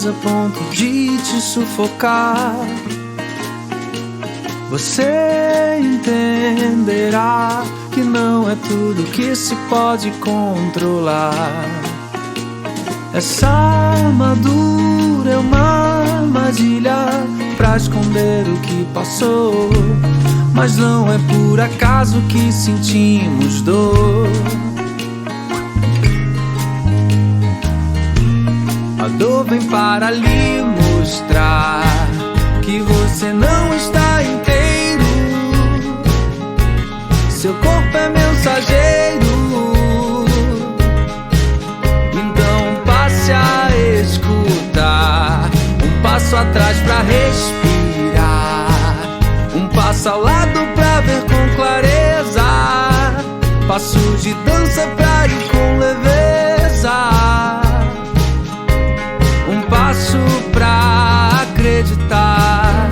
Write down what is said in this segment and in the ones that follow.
vezes a ponto de te sufocar. Você entenderá que não é tudo que se pode controlar. Essa armadura é uma armadilha pra esconder o que passou, mas não é por acaso que sentimos dor. A dor vem para lhe mostrar que você não está inteiro. Seu corpo é mensageiro, então passe a escutar. Um passo atrás pra respirar, um passo ao lado pra ver com clareza, passos de dança pra ir com leveza. Um passo pra acreditar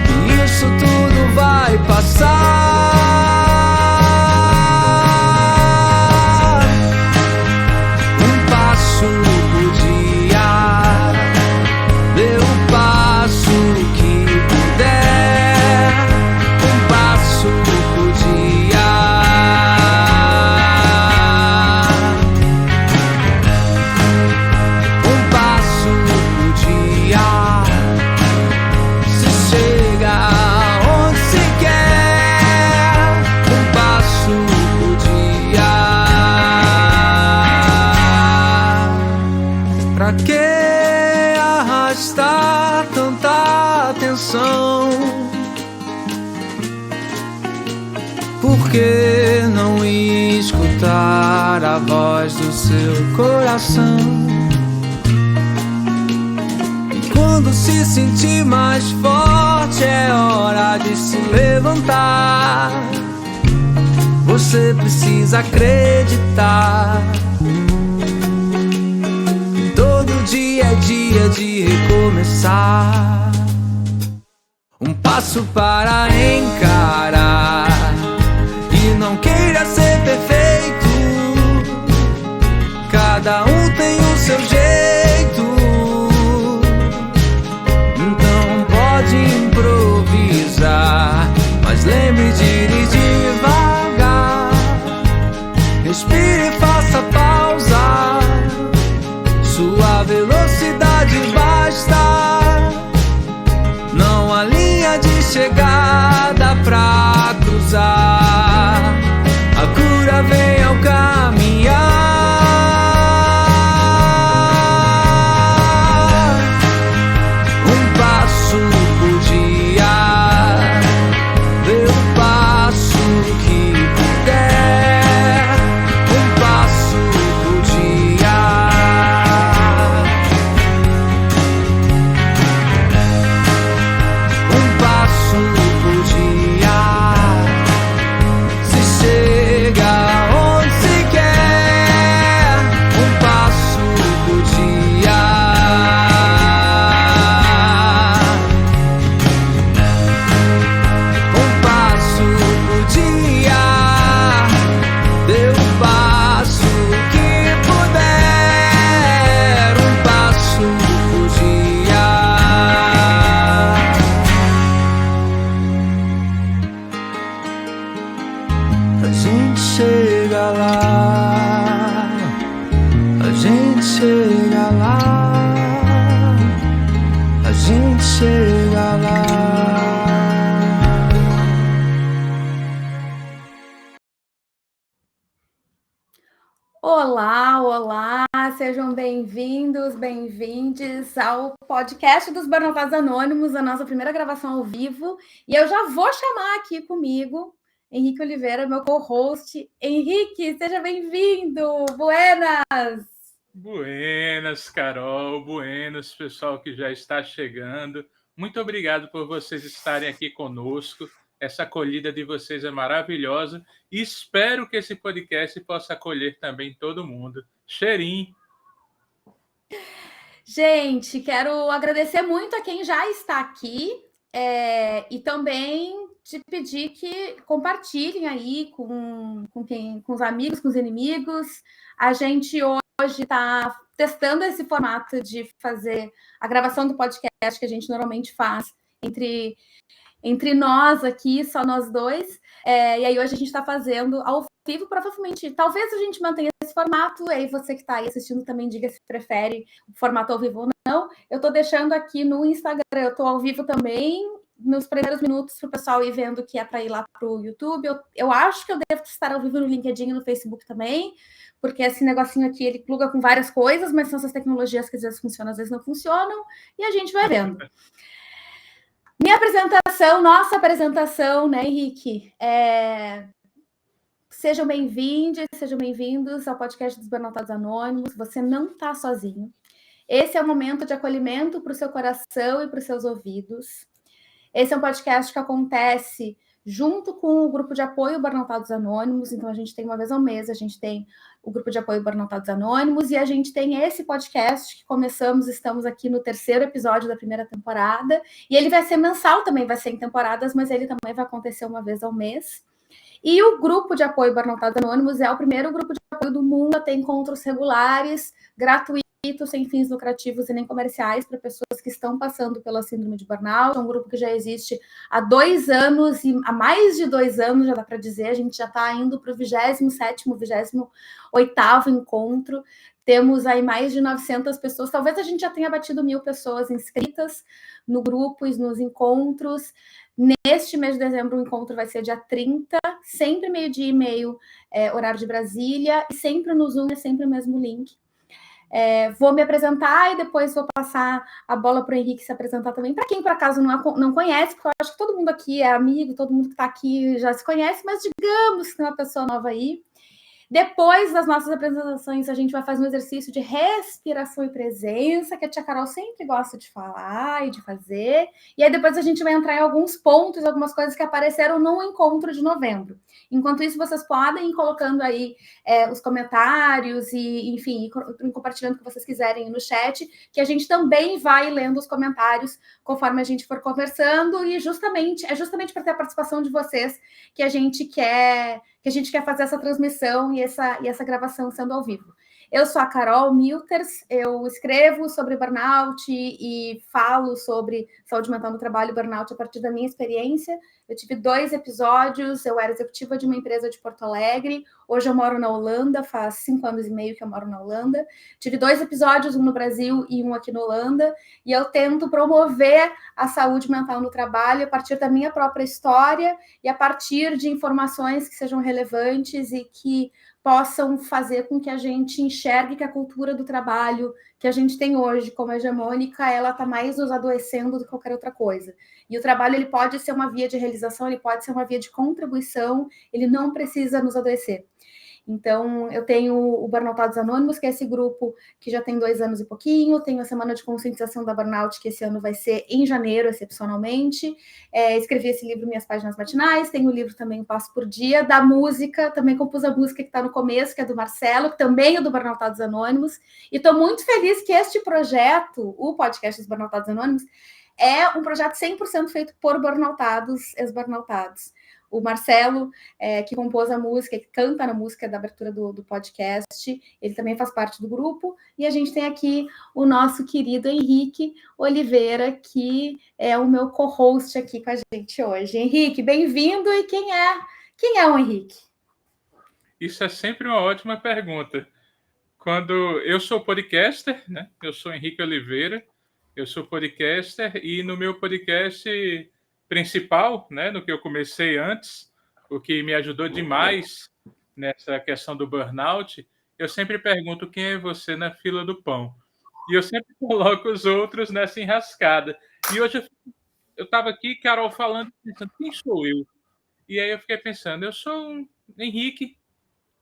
que isso tudo vai passar. Um passo por dia, dê o passo que puder. Um passo por dia. Um passo por dia. Se chega onde se quer. Um passo por dia. Pra que arrastar tanta atenção? Por que não escutar a voz do seu coração? Quando se sentir mais forte, é hora de se levantar. Você precisa acreditar. Todo dia é dia de recomeçar. Um passo para encarar. E não queira ser perfeito. Cada um tem o seu jeito. Então pode improvisar, mas lembre de ir devagar. Respire e faça pausa. Sua velocidade basta. Não há linha de chegada pra cruzar. A cura vem ao caminhar. Um passo por dia, dê o passo que puder. Um passo por dia. Um passo por dia. Se chega onde se quer. Um passo por dia. Um passo por dia. Dê o passo que puder. Um passo por dia. A gente chega lá. A gente chega lá. A gente chega lá. Olá, olá, sejam bem-vindos, bem-vindes ao podcast dos Barnabás Anônimos, a nossa primeira gravação ao vivo. E eu já vou chamar aqui comigo Henrique Oliveira, meu co-host. Henrique, seja bem-vindo! Buenas! Buenas, Carol, buenas, pessoal que já está chegando. Muito obrigado por vocês estarem aqui conosco. Essa acolhida de vocês é maravilhosa e espero que esse podcast possa acolher também todo mundo. Cheirinho! Gente, quero agradecer muito a quem já está aqui e também te pedir que compartilhem aí com os amigos, com os inimigos. A gente hoje está testando esse formato de fazer a gravação do podcast que a gente normalmente faz entre nós aqui, só nós dois. E aí hoje a gente está fazendo ao vivo, provavelmente, talvez a gente mantenha esse formato, e aí você que está aí assistindo também diga se prefere o formato ao vivo ou não. Eu estou deixando aqui no Instagram, eu estou ao vivo também, nos primeiros minutos, para o pessoal ir vendo que é para ir lá para o YouTube. Eu acho que eu devo estar ao vivo no LinkedIn e no Facebook também, porque esse negocinho aqui, ele pluga com várias coisas, mas são essas tecnologias que às vezes funcionam, às vezes não funcionam, e a gente vai vendo. Minha apresentação, nossa apresentação, né, Henrique? Sejam bem-vindos ao podcast dos Burnoutados Anônimos. Você não está sozinho. Esse é o momento de acolhimento para o seu coração e para os seus ouvidos. Esse é um podcast que acontece junto com o grupo de apoio Burnoutados Anônimos. Então, a gente tem uma vez ao mês, a gente tem o grupo de apoio Burnoutados Anônimos, e a gente tem esse podcast que estamos aqui no 3º episódio da primeira temporada, e ele vai ser mensal também, vai ser em temporadas, mas ele também vai acontecer uma vez ao mês. E o grupo de apoio Burnoutados Anônimos é o primeiro grupo de apoio do mundo a ter encontros regulares, gratuitos, sem fins lucrativos e nem comerciais, para pessoas que estão passando pela síndrome de burnout. É um grupo que já existe há 2 anos, e há mais de 2 anos, já dá para dizer, a gente já está indo para o 27º, 28º encontro. Temos aí mais de 900 pessoas, talvez a gente já tenha batido 1.000 pessoas inscritas no grupo e nos encontros. Neste mês de dezembro, o encontro vai ser dia 30, sempre meio-dia e meio, horário de Brasília, e sempre no Zoom, é sempre o mesmo link. Vou me apresentar e depois vou passar a bola para o Henrique se apresentar também. Para quem, por acaso, não conhece, porque eu acho que todo mundo aqui é amigo, todo mundo que está aqui já se conhece, mas digamos que tem uma pessoa nova aí. Depois das nossas apresentações, a gente vai fazer um exercício de respiração e presença, que a tia Carol sempre gosta de falar e de fazer. E aí depois a gente vai entrar em alguns pontos, algumas coisas que apareceram no encontro de novembro. Enquanto isso, vocês podem ir colocando aí os comentários e, enfim, ir compartilhando o que vocês quiserem no chat, que a gente também vai lendo os comentários conforme a gente for conversando. E é justamente para ter a participação de vocês que a gente quer fazer essa transmissão e essa gravação sendo ao vivo. Eu sou a Carol Milters, eu escrevo sobre burnout e falo sobre saúde mental no trabalho e burnout a partir da minha experiência. Eu tive 2 episódios, eu era executiva de uma empresa de Porto Alegre, hoje eu moro na Holanda, faz 5 anos e meio que eu moro na Holanda. Tive 2 episódios, um no Brasil e um aqui na Holanda, e eu tento promover a saúde mental no trabalho a partir da minha própria história e a partir de informações que sejam relevantes e que possam fazer com que a gente enxergue que a cultura do trabalho que a gente tem hoje como hegemônica, ela está mais nos adoecendo do que qualquer outra coisa. E o trabalho, ele pode ser uma via de realização, ele pode ser uma via de contribuição, ele não precisa nos adoecer. Então, eu tenho o Burnoutados Anônimos, que é esse grupo que já tem 2 anos e pouquinho, tenho a Semana de Conscientização da Burnout, que esse ano vai ser em janeiro, excepcionalmente. Escrevi esse livro, Minhas Páginas Matinais, tenho o livro também, Passo por Dia, da música, também compus a música que está no começo, que é do Marcelo, que também é do Burnoutados Anônimos, e estou muito feliz que este projeto, o podcast dos Burnoutados Anônimos, é um projeto 100% feito por burnoutados, ex-burnoutados. O Marcelo, que compôs a música, que canta na música da abertura do podcast, ele também faz parte do grupo. E a gente tem aqui o nosso querido Henrique Oliveira, que é o meu co-host aqui com a gente hoje. Henrique, bem-vindo. E quem é o Henrique? Isso é sempre uma ótima pergunta. Quando eu sou podcaster, né? Eu sou Henrique Oliveira, eu sou podcaster e no meu podcast principal, né, no que eu comecei antes, o que me ajudou demais nessa questão do burnout, eu sempre pergunto quem é você na fila do pão. E eu sempre coloco os outros nessa enrascada. E hoje eu estava aqui, Carol, falando, pensando, quem sou eu? E aí eu fiquei pensando, eu sou um Henrique,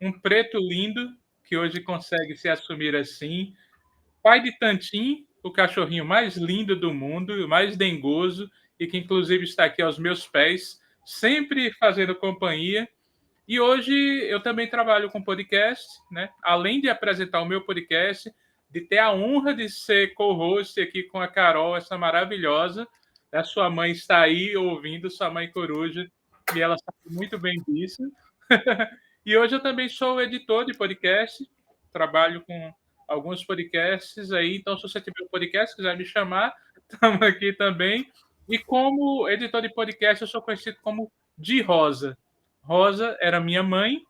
um preto lindo, que hoje consegue se assumir assim, pai de Tantim, o cachorrinho mais lindo do mundo, o mais dengoso, e que inclusive está aqui aos meus pés, sempre fazendo companhia. E hoje eu também trabalho com podcast, né? Além de apresentar o meu podcast, de ter a honra de ser co-host aqui com a Carol, essa maravilhosa. A sua mãe está aí ouvindo, sua mãe coruja, e ela sabe muito bem disso. E hoje eu também sou editor de podcast, trabalho com alguns podcasts aí. Então, se você tiver um podcast, quiser me chamar, estamos aqui também. E como editor de podcast, eu sou conhecido como de Rosa. Rosa era minha mãe,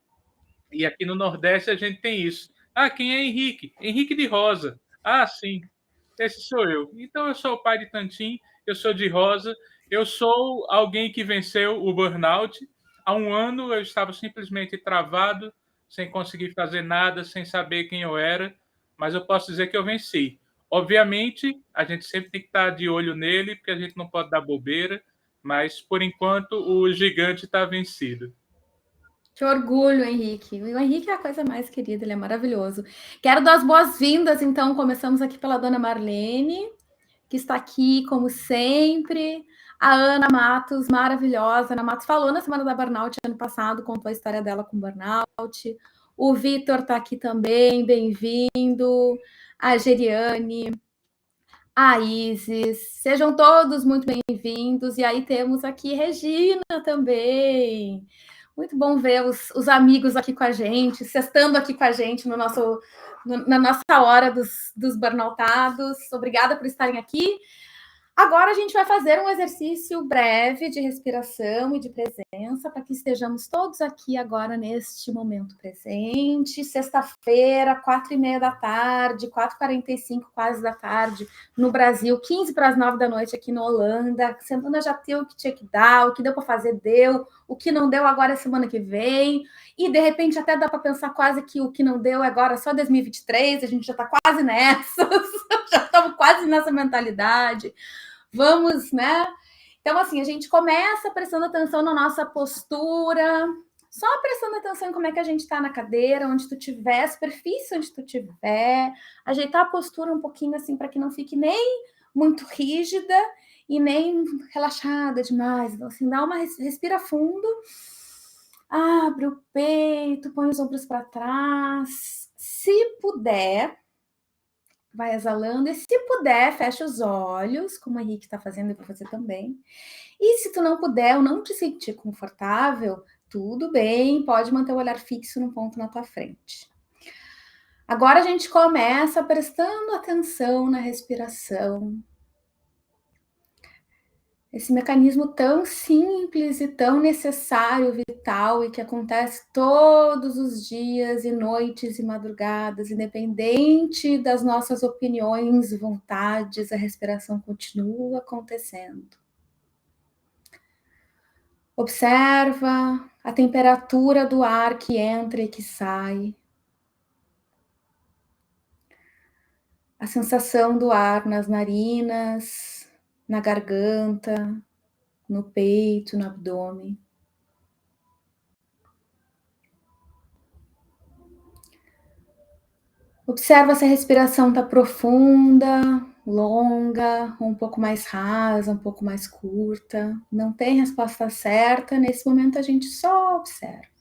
e aqui no Nordeste a gente tem isso. Ah, quem é Henrique? Henrique de Rosa. Ah, sim, esse sou eu. Então eu sou o pai de Tantim, eu sou de Rosa, eu sou alguém que venceu o burnout. Há um ano eu estava simplesmente travado, sem conseguir fazer nada, sem saber quem eu era, mas eu posso dizer que eu venci. Obviamente, a gente sempre tem que estar de olho nele, porque a gente não pode dar bobeira, mas por enquanto o gigante está vencido. Que orgulho, Henrique. O Henrique é a coisa mais querida, ele é maravilhoso. Quero dar as boas-vindas, então. Começamos aqui pela dona Marlene, que está aqui, como sempre. A Ana Matos, maravilhosa. Ana Matos falou na Semana da Burnout ano passado, contou a história dela com burnout. O Vitor está aqui também, bem-vindo. A Geriane, a Isis, sejam todos muito bem-vindos. E aí temos aqui Regina também. Muito bom ver os amigos aqui com a gente, sextando aqui com a gente na nossa hora dos burnoutados. Obrigada por estarem aqui. Agora a gente vai fazer um exercício breve de respiração e de presença para que estejamos todos aqui agora neste momento presente. Sexta-feira, 4h30 da tarde, 4h45 quase da tarde, no Brasil, 15 para as 9 da noite aqui na Holanda. Semana já deu o que tinha que dar, o que deu para fazer deu, o que não deu agora é semana que vem. E de repente até dá para pensar quase que o que não deu é agora só 2023, a gente já está quase nessa, já estamos quase nessa mentalidade. Vamos, né? Então, assim, a gente começa prestando atenção na nossa postura, só prestando atenção em como é que a gente está na cadeira, onde tu estiver, superfície onde tu estiver, ajeitar a postura um pouquinho assim, para que não fique nem muito rígida e nem relaxada demais. Então, assim, dá uma respira fundo, abre o peito, põe os ombros para trás. Se puder, vai exalando, e se puder, fecha os olhos, como o Henrique está fazendo, eu vou fazer também. E se tu não puder ou não te sentir confortável, tudo bem, pode manter o olhar fixo no ponto na tua frente. Agora a gente começa prestando atenção na respiração. Esse mecanismo tão simples e tão necessário, vital, e que acontece todos os dias e noites e madrugadas, independente das nossas opiniões e vontades, a respiração continua acontecendo. Observa a temperatura do ar que entra e que sai. A sensação do ar nas narinas, na garganta, no peito, no abdômen. Observa se a respiração está profunda, longa, ou um pouco mais rasa, um pouco mais curta. Não tem resposta certa, nesse momento a gente só observa.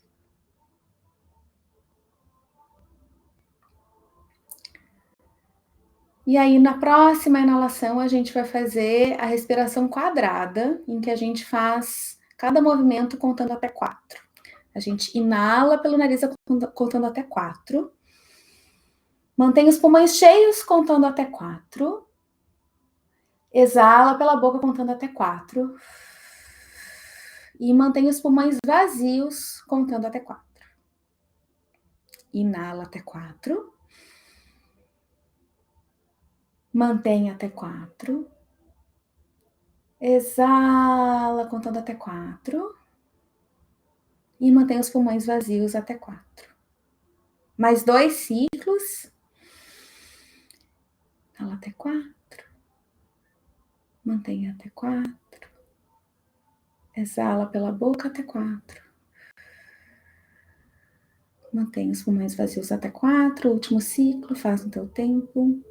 E aí, na próxima inalação, a gente vai fazer a respiração quadrada, em que a gente faz cada movimento contando até 4. A gente inala pelo nariz contando até 4. Mantém os pulmões cheios contando até 4. Exala pela boca contando até 4. E mantém os pulmões vazios contando até 4. Inala até 4. Mantém até 4. Exala contando até 4. E mantém os pulmões vazios até 4. Mais 2 ciclos. Inala até 4. Mantém até 4. Exala pela boca até 4. Mantém os pulmões vazios até 4. Último ciclo, faz no teu tempo.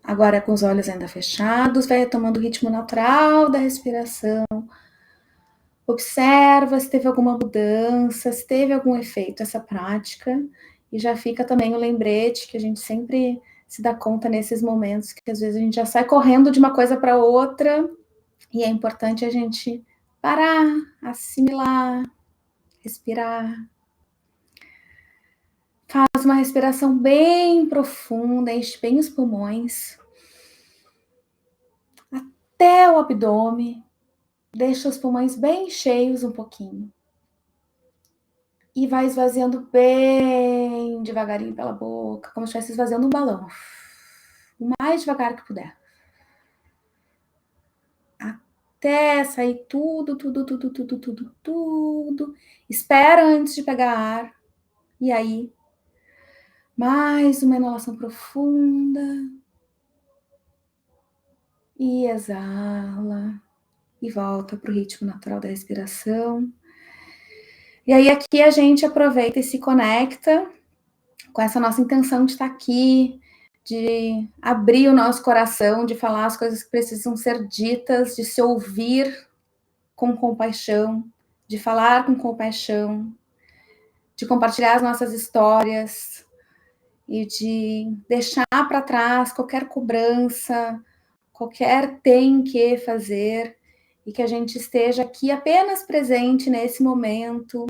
Agora, com os olhos ainda fechados, vai retomando o ritmo natural da respiração. Observa se teve alguma mudança, se teve algum efeito essa prática. E já fica também o lembrete que a gente sempre se dá conta nesses momentos, que às vezes a gente já sai correndo de uma coisa para outra. E é importante a gente parar, assimilar, respirar. Faz uma respiração bem profunda, enche bem os pulmões, até o abdômen. Deixa os pulmões bem cheios um pouquinho. E vai esvaziando bem devagarinho pela boca, como se estivesse esvaziando um balão. O mais devagar que puder. Até sair tudo. Espera antes de pegar ar. E aí, mais uma inalação profunda. E exala. E volta para o ritmo natural da respiração. E aí aqui a gente aproveita e se conecta com essa nossa intenção de estar aqui, de abrir o nosso coração, de falar as coisas que precisam ser ditas, de se ouvir com compaixão, de falar com compaixão, de compartilhar as nossas histórias e de deixar para trás qualquer cobrança, qualquer tem que fazer, e que a gente esteja aqui apenas presente nesse momento,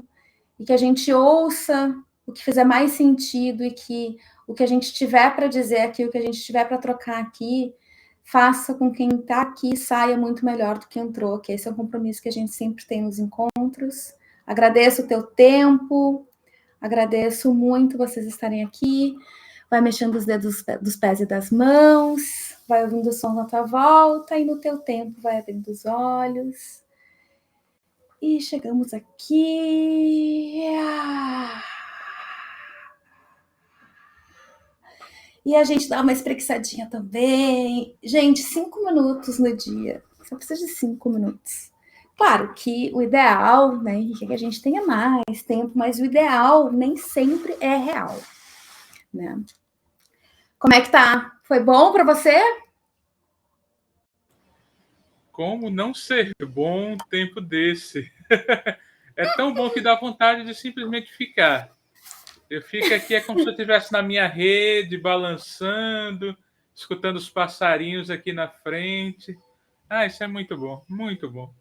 e que a gente ouça o que fizer mais sentido, e que o que a gente tiver para dizer aqui, o que a gente tiver para trocar aqui, faça com que quem está aqui saia muito melhor do que entrou, que esse é o compromisso que a gente sempre tem nos encontros. Agradeço o teu tempo, agradeço muito vocês estarem aqui. Vai mexendo os dedos dos pés e das mãos, vai ouvindo o som na tua volta, e no teu tempo vai abrindo os olhos. E chegamos aqui. E a gente dá uma espreguiçadinha também. Gente, 5 minutos no dia. Só precisa de 5 minutos. Claro que o ideal, né, Henrique, é que a gente tenha mais tempo, mas o ideal nem sempre é real, né? Como é que tá? Foi bom para você? Como não ser bom um tempo desse? É tão bom que dá vontade de simplesmente ficar. Eu fico aqui, é como se eu estivesse na minha rede, balançando, escutando os passarinhos aqui na frente. Isso é muito bom, muito bom.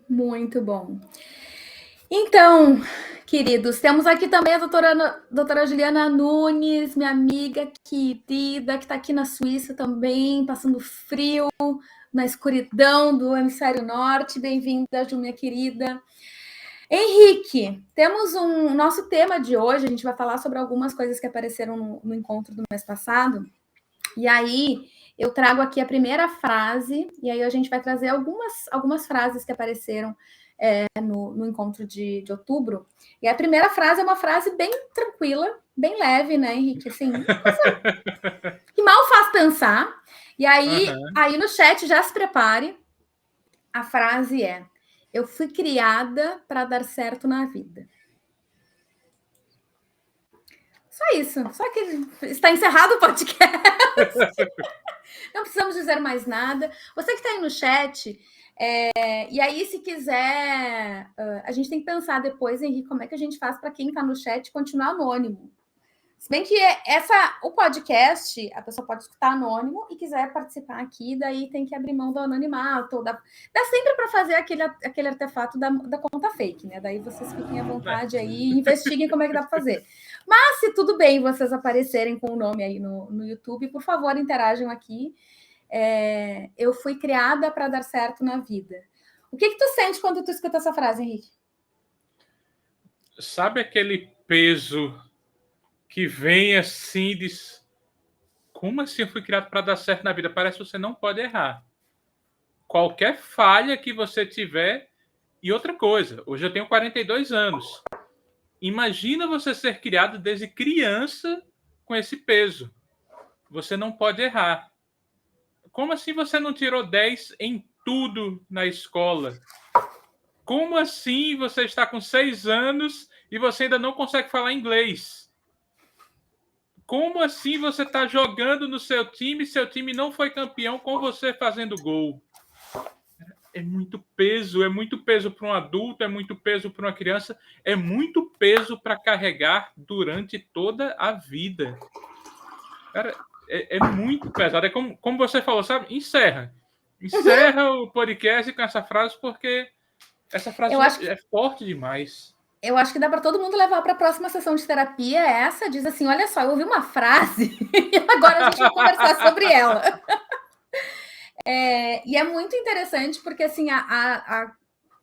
Muito bom. Então, queridos, temos aqui também a doutora Juliana Nunes, minha amiga querida, que está aqui na Suíça também, passando frio, na escuridão do hemisfério norte. Bem-vinda, Ju, minha querida. Henrique, temos nosso tema de hoje, a gente vai falar sobre algumas coisas que apareceram no encontro do mês passado. E aí, eu trago aqui a primeira frase, e aí a gente vai trazer algumas frases que apareceram no encontro de outubro. E a primeira frase é uma frase bem tranquila, bem leve, né, Henrique? Assim, coisa que mal faz pensar. E aí, aí no chat, já se prepare. A frase é: eu fui criada para dar certo na vida. Só isso. Só que está encerrado o podcast. Não precisamos dizer mais nada. Você que está aí no chat, e aí, se quiser, a gente tem que pensar depois, Henrique, como é que a gente faz para quem está no chat continuar anônimo. Se bem que o podcast, a pessoa pode escutar anônimo e quiser participar aqui, daí tem que abrir mão do anonimato. Dá sempre para fazer aquele artefato da conta fake, né? Daí vocês fiquem à vontade aí e investiguem como é que dá para fazer. Mas se tudo bem vocês aparecerem com o nome aí no YouTube, por favor, interajam aqui. Eu fui criada para dar certo na vida. O que tu sente quando tu escuta essa frase, Henrique? Sabe aquele peso que vem assim e diz: como assim eu fui criado para dar certo na vida? Parece que você não pode errar. Qualquer falha que você tiver. E outra coisa, hoje eu tenho 42 anos. Imagina você ser criado desde criança com esse peso. Você não pode errar. Como assim você não tirou 10 em tudo na escola? Como assim você está com 6 anos e você ainda não consegue falar inglês? Como assim você está jogando no seu time não foi campeão com você fazendo gol? É muito peso para um adulto, é muito peso para uma criança, é muito peso para carregar durante toda a vida. Cara, é muito pesado. É como você falou, sabe? Encerra. Encerra o podcast com essa frase, porque essa frase é forte demais. Eu acho que dá para todo mundo levar para a próxima sessão de terapia. Essa diz assim: olha só, eu ouvi uma frase e agora a gente vai conversar sobre ela. E é muito interessante porque, assim,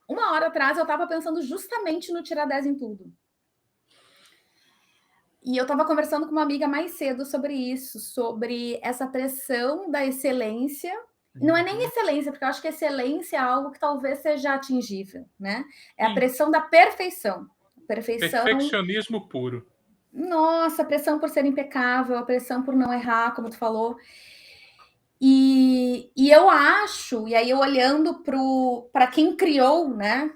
uma hora atrás eu estava pensando justamente no tirar 10 em tudo. E eu estava conversando com uma amiga mais cedo sobre isso, sobre essa pressão da excelência. Não é nem excelência, porque eu acho que excelência é algo que talvez seja atingível, né? É a pressão da perfeição. Perfeccionismo puro. Nossa, a pressão por ser impecável, a pressão por não errar, como tu falou. E eu acho, e aí eu olhando para quem criou, né?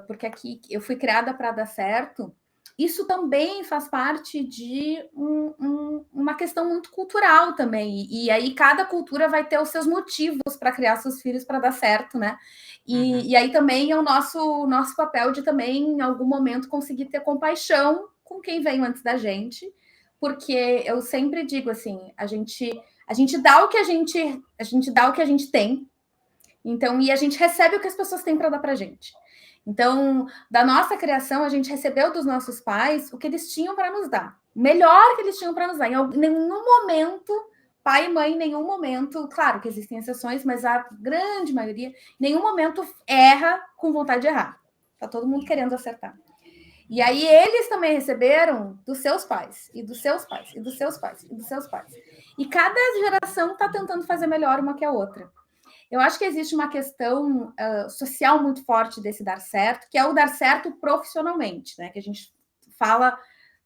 Porque aqui eu fui criada para dar certo, isso também faz parte de uma questão muito cultural também. E aí cada cultura vai ter os seus motivos para criar seus filhos para dar certo, né? E aí também é o nosso papel de também, em algum momento, conseguir ter compaixão com quem veio antes da gente. Porque eu sempre digo assim, a gente dá o que a gente dá o que a gente tem. Então, e a gente recebe o que as pessoas têm para dar para a gente. Então, da nossa criação, a gente recebeu dos nossos pais o que eles tinham para nos dar. O melhor que eles tinham para nos dar. Em nenhum momento, pai e mãe, em nenhum momento, claro que existem exceções, mas a grande maioria, em nenhum momento erra com vontade de errar. Tá todo mundo querendo acertar. E aí eles também receberam dos seus pais, e dos seus pais, e dos seus pais, e dos seus pais. E cada geração está tentando fazer melhor uma que a outra. Eu acho que existe uma questão social muito forte desse dar certo, que é o dar certo profissionalmente, né? Que a gente fala,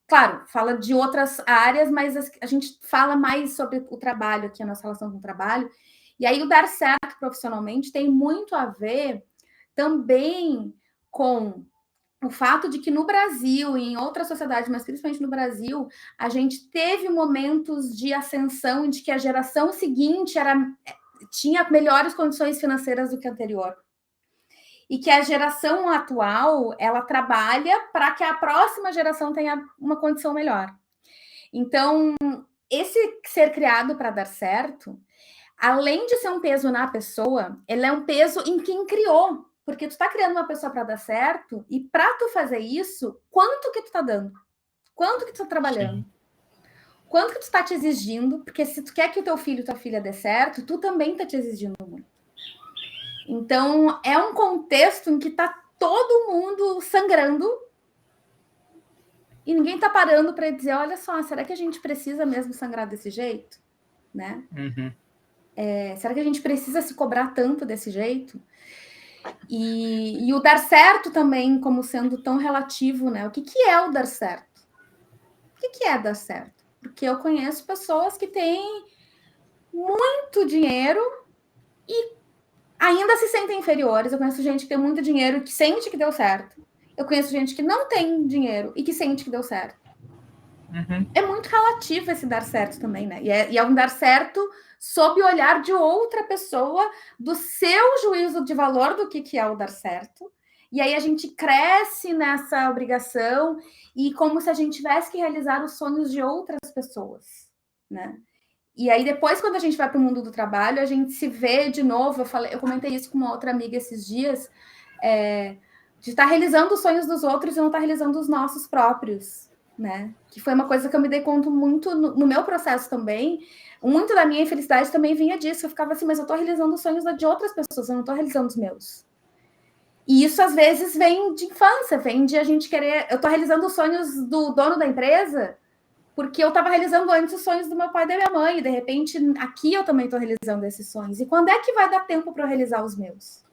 claro, fala de outras áreas, mas a gente fala mais sobre o trabalho aqui, a nossa relação com o trabalho. E aí o dar certo profissionalmente tem muito a ver também com o fato de que no Brasil e em outras sociedades, mas principalmente no Brasil, a gente teve momentos de ascensão de que a geração seguinte tinha melhores condições financeiras do que a anterior. E que a geração atual, ela trabalha para que a próxima geração tenha uma condição melhor. Então, esse ser criado para dar certo, além de ser um peso na pessoa, ele é um peso em quem criou. Porque tu está criando uma pessoa para dar certo, e para tu fazer isso, quanto que tu está dando? Quanto que tu está trabalhando? Sim. Quanto que tu está te exigindo? Porque se tu quer que o teu filho, tua filha dê certo, tu também está te exigindo muito. Então, é um contexto em que está todo mundo sangrando e ninguém está parando para dizer, olha só, será que a gente precisa mesmo sangrar desse jeito? Né? Será que a gente precisa se cobrar tanto desse jeito? E o dar certo também, como sendo tão relativo, né? O que é o dar certo? O que é dar certo? Porque eu conheço pessoas que têm muito dinheiro e ainda se sentem inferiores. Eu conheço gente que tem muito dinheiro e que sente que deu certo. Eu conheço gente que não tem dinheiro e que sente que deu certo. É muito relativo esse dar certo também, né? E é um dar certo sob o olhar de outra pessoa, do seu juízo de valor do que é o dar certo. E aí a gente cresce nessa obrigação e como se a gente tivesse que realizar os sonhos de outras pessoas, né? E aí depois, quando a gente vai para o mundo do trabalho, a gente se vê de novo. Eu comentei isso com uma outra amiga esses dias, de estar realizando os sonhos dos outros e não estar realizando os nossos próprios, né? Que foi uma coisa que eu me dei conta muito no meu processo também. Muito da minha infelicidade também vinha disso. Eu ficava assim, mas eu estou realizando os sonhos de outras pessoas, eu não estou realizando os meus. E isso, às vezes, vem de infância, vem de a gente querer... Eu estou realizando os sonhos do dono da empresa porque eu estava realizando antes os sonhos do meu pai e da minha mãe. E, de repente, aqui eu também estou realizando esses sonhos. E quando é que vai dar tempo para eu realizar os meus?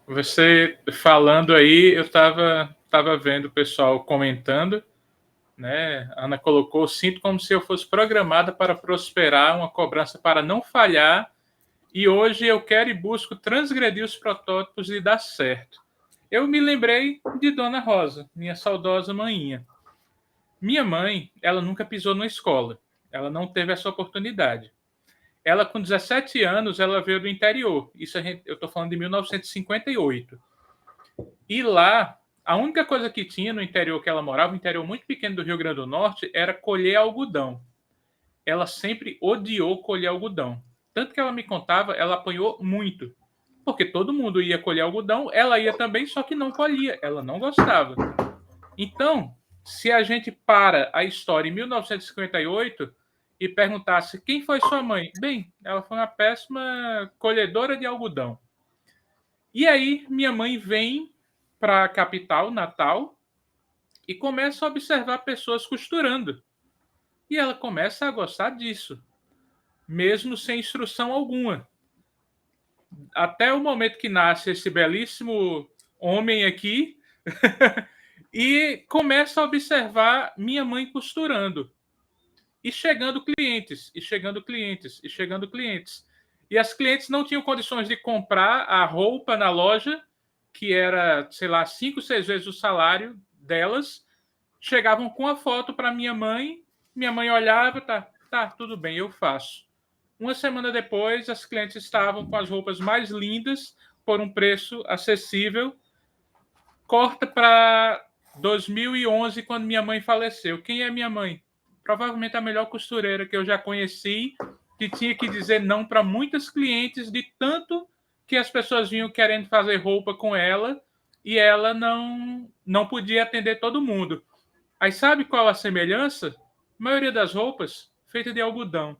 Você falando aí, eu estava vendo o pessoal comentando, né? A Ana colocou, sinto como se eu fosse programada para prosperar, uma cobrança para não falhar, e hoje eu quero e busco transgredir os protótipos e dar certo. Eu me lembrei de Dona Rosa, minha saudosa manhinha. Minha mãe, ela nunca pisou numa escola, ela não teve essa oportunidade. Ela, com 17 anos, ela veio do interior. Isso eu estou falando de 1958. E lá, a única coisa que tinha no interior que ela morava, um interior muito pequeno do Rio Grande do Norte, era colher algodão. Ela sempre odiou colher algodão. Tanto que ela me contava, ela apanhou muito. Porque todo mundo ia colher algodão, ela ia também, só que não colhia. Ela não gostava. Então, se a gente para a história em 1958 e perguntasse quem foi sua mãe? Bem, ela foi uma péssima colhedora de algodão. E aí, minha mãe vem para a capital, Natal, e começa a observar pessoas costurando. E ela começa a gostar disso, mesmo sem instrução alguma. Até o momento que nasce esse belíssimo homem aqui e começa a observar minha mãe costurando. E chegando clientes, e chegando clientes, e chegando clientes. E as clientes não tinham condições de comprar a roupa na loja, que era, sei lá, 5, 6 vezes o salário delas. Chegavam com a foto para minha mãe olhava, tá, tudo bem, eu faço. Uma semana depois, as clientes estavam com as roupas mais lindas, por um preço acessível. Corta para 2011, quando minha mãe faleceu. Quem é minha mãe? Provavelmente a melhor costureira que eu já conheci, que tinha que dizer não para muitos clientes, de tanto que as pessoas vinham querendo fazer roupa com ela e ela não podia atender todo mundo. Aí sabe qual a semelhança? A maioria das roupas feita de algodão.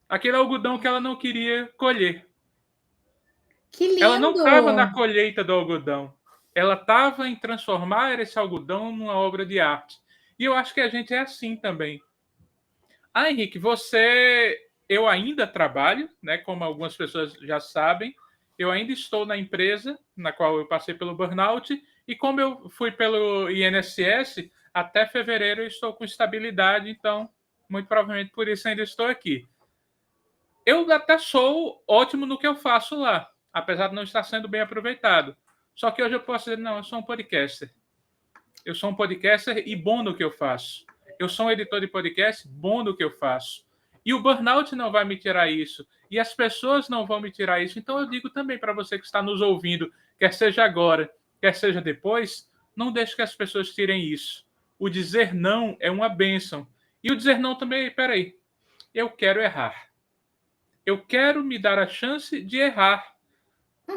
Aquele algodão que ela não queria colher. Que Ela não estava na lindo! colheita do algodão. Ela estava em transformar esse algodão numa obra de arte. E eu acho que a gente é assim também. Ah, Henrique, eu ainda trabalho, né? Como algumas pessoas já sabem, eu ainda estou na empresa na qual eu passei pelo burnout, e como eu fui pelo INSS, até fevereiro eu estou com estabilidade, então, muito provavelmente por isso ainda estou aqui. Eu até sou ótimo no que eu faço lá, apesar de não estar sendo bem aproveitado. Só que hoje eu posso dizer, não, eu sou um podcaster. Eu sou um podcaster e bom no que eu faço. Eu sou um editor de podcast bom no que eu faço. E o burnout não vai me tirar isso. E as pessoas não vão me tirar isso. Então eu digo também para você que está nos ouvindo, quer seja agora, quer seja depois, não deixe que as pessoas tirem isso. O dizer não é uma bênção. E o dizer não também, peraí, eu quero errar. Eu quero me dar a chance de errar.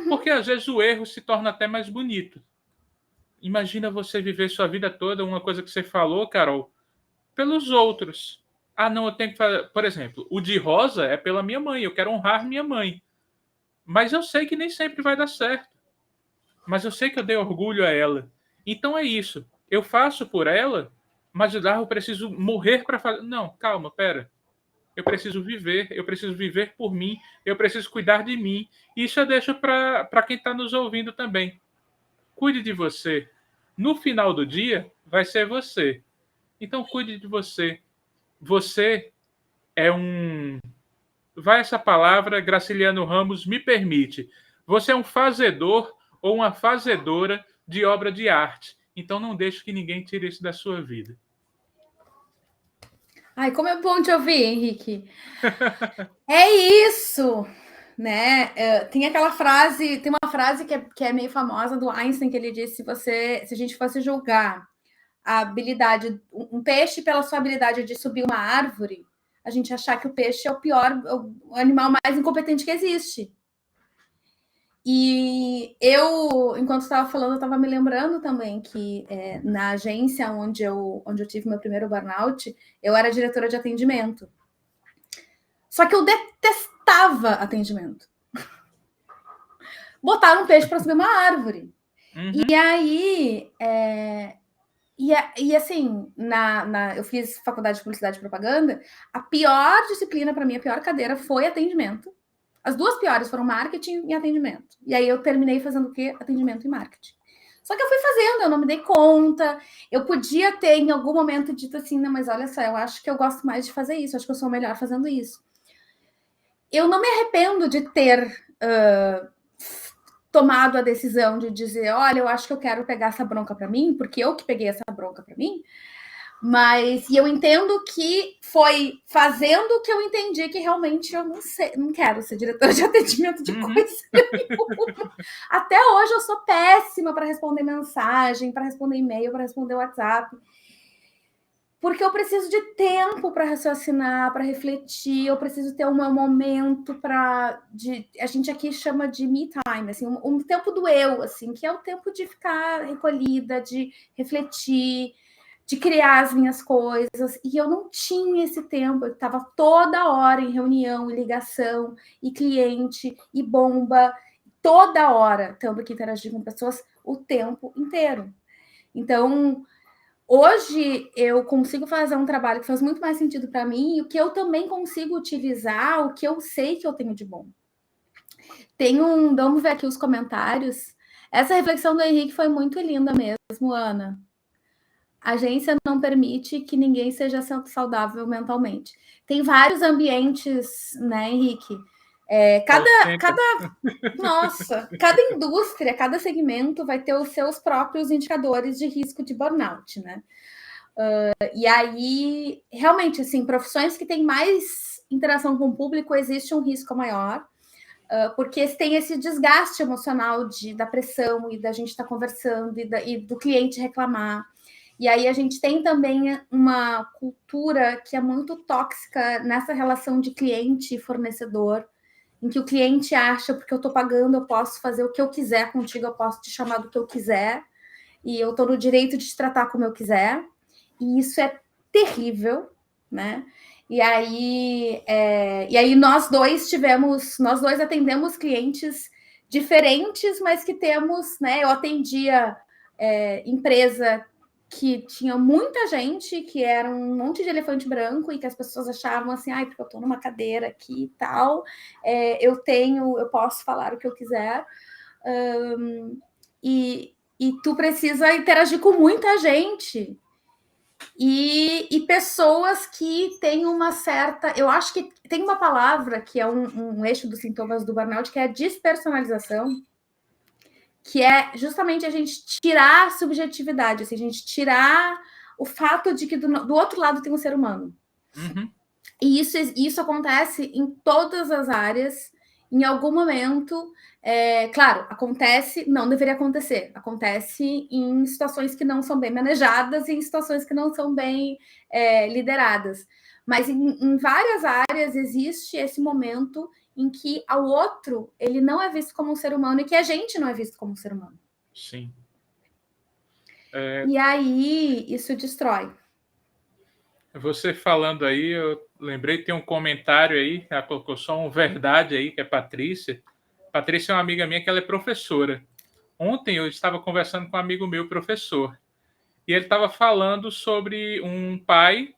Porque às vezes o erro se torna até mais bonito. Imagina você viver sua vida toda, uma coisa que você falou, Carol, pelos outros. Ah, não, eu tenho que fazer. Por exemplo, o de rosa é pela minha mãe, eu quero honrar minha mãe. Mas eu sei que nem sempre vai dar certo. Mas eu sei que eu dei orgulho a ela. Então é isso. Eu faço por ela, mas eu preciso morrer para fazer. Não, calma, pera. Eu preciso viver por mim, eu preciso cuidar de mim. Isso eu deixo para quem está nos ouvindo também. Cuide de você. No final do dia, vai ser você. Então, cuide de você. Você é um... Vai essa palavra, Graciliano Ramos me permite. Você é um fazedor ou uma fazedora de obra de arte. Então, não deixe que ninguém tire isso da sua vida. Ai, como é bom te ouvir, Henrique. É isso, né? Tem uma frase que é meio famosa do Einstein, que ele disse: se a gente fosse julgar a habilidade, um peixe pela sua habilidade de subir uma árvore, a gente achar que o peixe é o animal mais incompetente que existe. E eu, enquanto estava falando, eu estava me lembrando também que na agência onde eu tive meu primeiro burnout, eu era diretora de atendimento. Só que eu detestava atendimento. Botaram um peixe para subir uma árvore. Uhum. E aí, assim, eu fiz faculdade de publicidade e propaganda, a pior disciplina para mim, a pior cadeira foi atendimento. As duas piores foram marketing e atendimento. E aí eu terminei fazendo o quê? Atendimento e marketing. Só que eu fui fazendo, eu não me dei conta. Eu podia ter, em algum momento, dito assim, não, mas olha só, eu acho que eu gosto mais de fazer isso, acho que eu sou melhor fazendo isso. Eu não me arrependo de ter tomado a decisão de dizer, olha, eu acho que eu quero pegar essa bronca para mim, porque eu que peguei essa bronca para mim. Mas eu entendo que foi fazendo que eu entendi que realmente eu não quero ser diretora de atendimento de coisa nenhuma. Até hoje eu sou péssima para responder mensagem, para responder e-mail, para responder WhatsApp. porque eu preciso de tempo para raciocinar, para refletir, eu preciso ter um momento a gente aqui chama de me time, assim, um tempo do eu, assim, que é o tempo de ficar recolhida, de refletir, de criar as minhas coisas, e eu não tinha esse tempo, eu estava toda hora em reunião, em ligação, e cliente, e bomba, toda hora tendo que interagir com pessoas o tempo inteiro. Então, hoje eu consigo fazer um trabalho que faz muito mais sentido para mim e o que eu também consigo utilizar, o que eu sei que eu tenho de bom. Vamos ver aqui os comentários. Essa reflexão do Henrique foi muito linda mesmo, Ana. A agência não permite que ninguém seja saudável mentalmente. Tem vários ambientes, né, Henrique? Cada indústria, cada segmento vai ter os seus próprios indicadores de risco de burnout, né? E aí, realmente, assim, profissões que têm mais interação com o público, existe um risco maior, porque tem esse desgaste emocional da pressão e da gente estar conversando e do cliente reclamar. E aí a gente tem também uma cultura que é muito tóxica nessa relação de cliente e fornecedor, em que o cliente acha, porque eu estou pagando, eu posso fazer o que eu quiser contigo, eu posso te chamar do que eu quiser, e eu estou no direito de te tratar como eu quiser. E isso é terrível, né? E aí nós dois atendemos clientes diferentes, mas que temos, né? Eu atendia empresa que tinha muita gente, que era um monte de elefante branco, e que as pessoas achavam assim, porque eu estou numa cadeira aqui e tal, eu posso falar o que eu quiser. E tu precisa interagir com muita gente. E pessoas que têm uma certa... Eu acho que tem uma palavra que é um eixo dos sintomas do burnout, que é a despersonalização, que é justamente a gente tirar a subjetividade, assim, a gente tirar o fato de que do outro lado tem um ser humano. Uhum. E isso acontece em todas as áreas, em algum momento. Claro, acontece, não deveria acontecer. Acontece em situações que não são bem manejadas e em situações que não são bem lideradas. Mas em várias áreas existe esse momento em que o outro, ele não é visto como um ser humano e que a gente não é visto como um ser humano. Sim. E aí, isso destrói. Você falando aí, eu lembrei, tem um comentário aí, ela colocou só uma verdade aí, que é Patrícia. Patrícia é uma amiga minha que ela é professora. Ontem eu estava conversando com um amigo meu, professor, e ele estava falando sobre um pai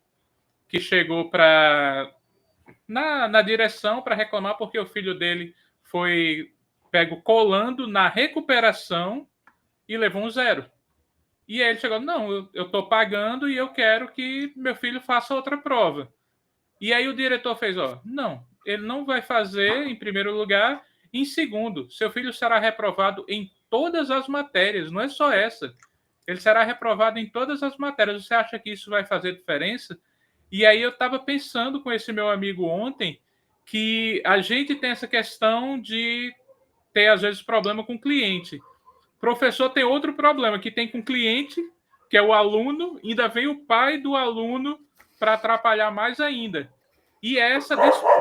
que chegou na direção para reclamar porque o filho dele foi pego colando na recuperação e levou um 0. E aí ele chegou, não, eu estou pagando e eu quero que meu filho faça outra prova. E aí o diretor fez, não, ele não vai fazer em primeiro lugar, em segundo, seu filho será reprovado em todas as matérias, não é só essa. Ele será reprovado em todas as matérias. Você acha que isso vai fazer diferença? E aí eu estava pensando com esse meu amigo ontem que a gente tem essa questão de ter, às vezes, problema com o cliente. O professor tem outro problema que tem com o cliente, que é o aluno, ainda vem o pai do aluno para atrapalhar mais ainda. E é essa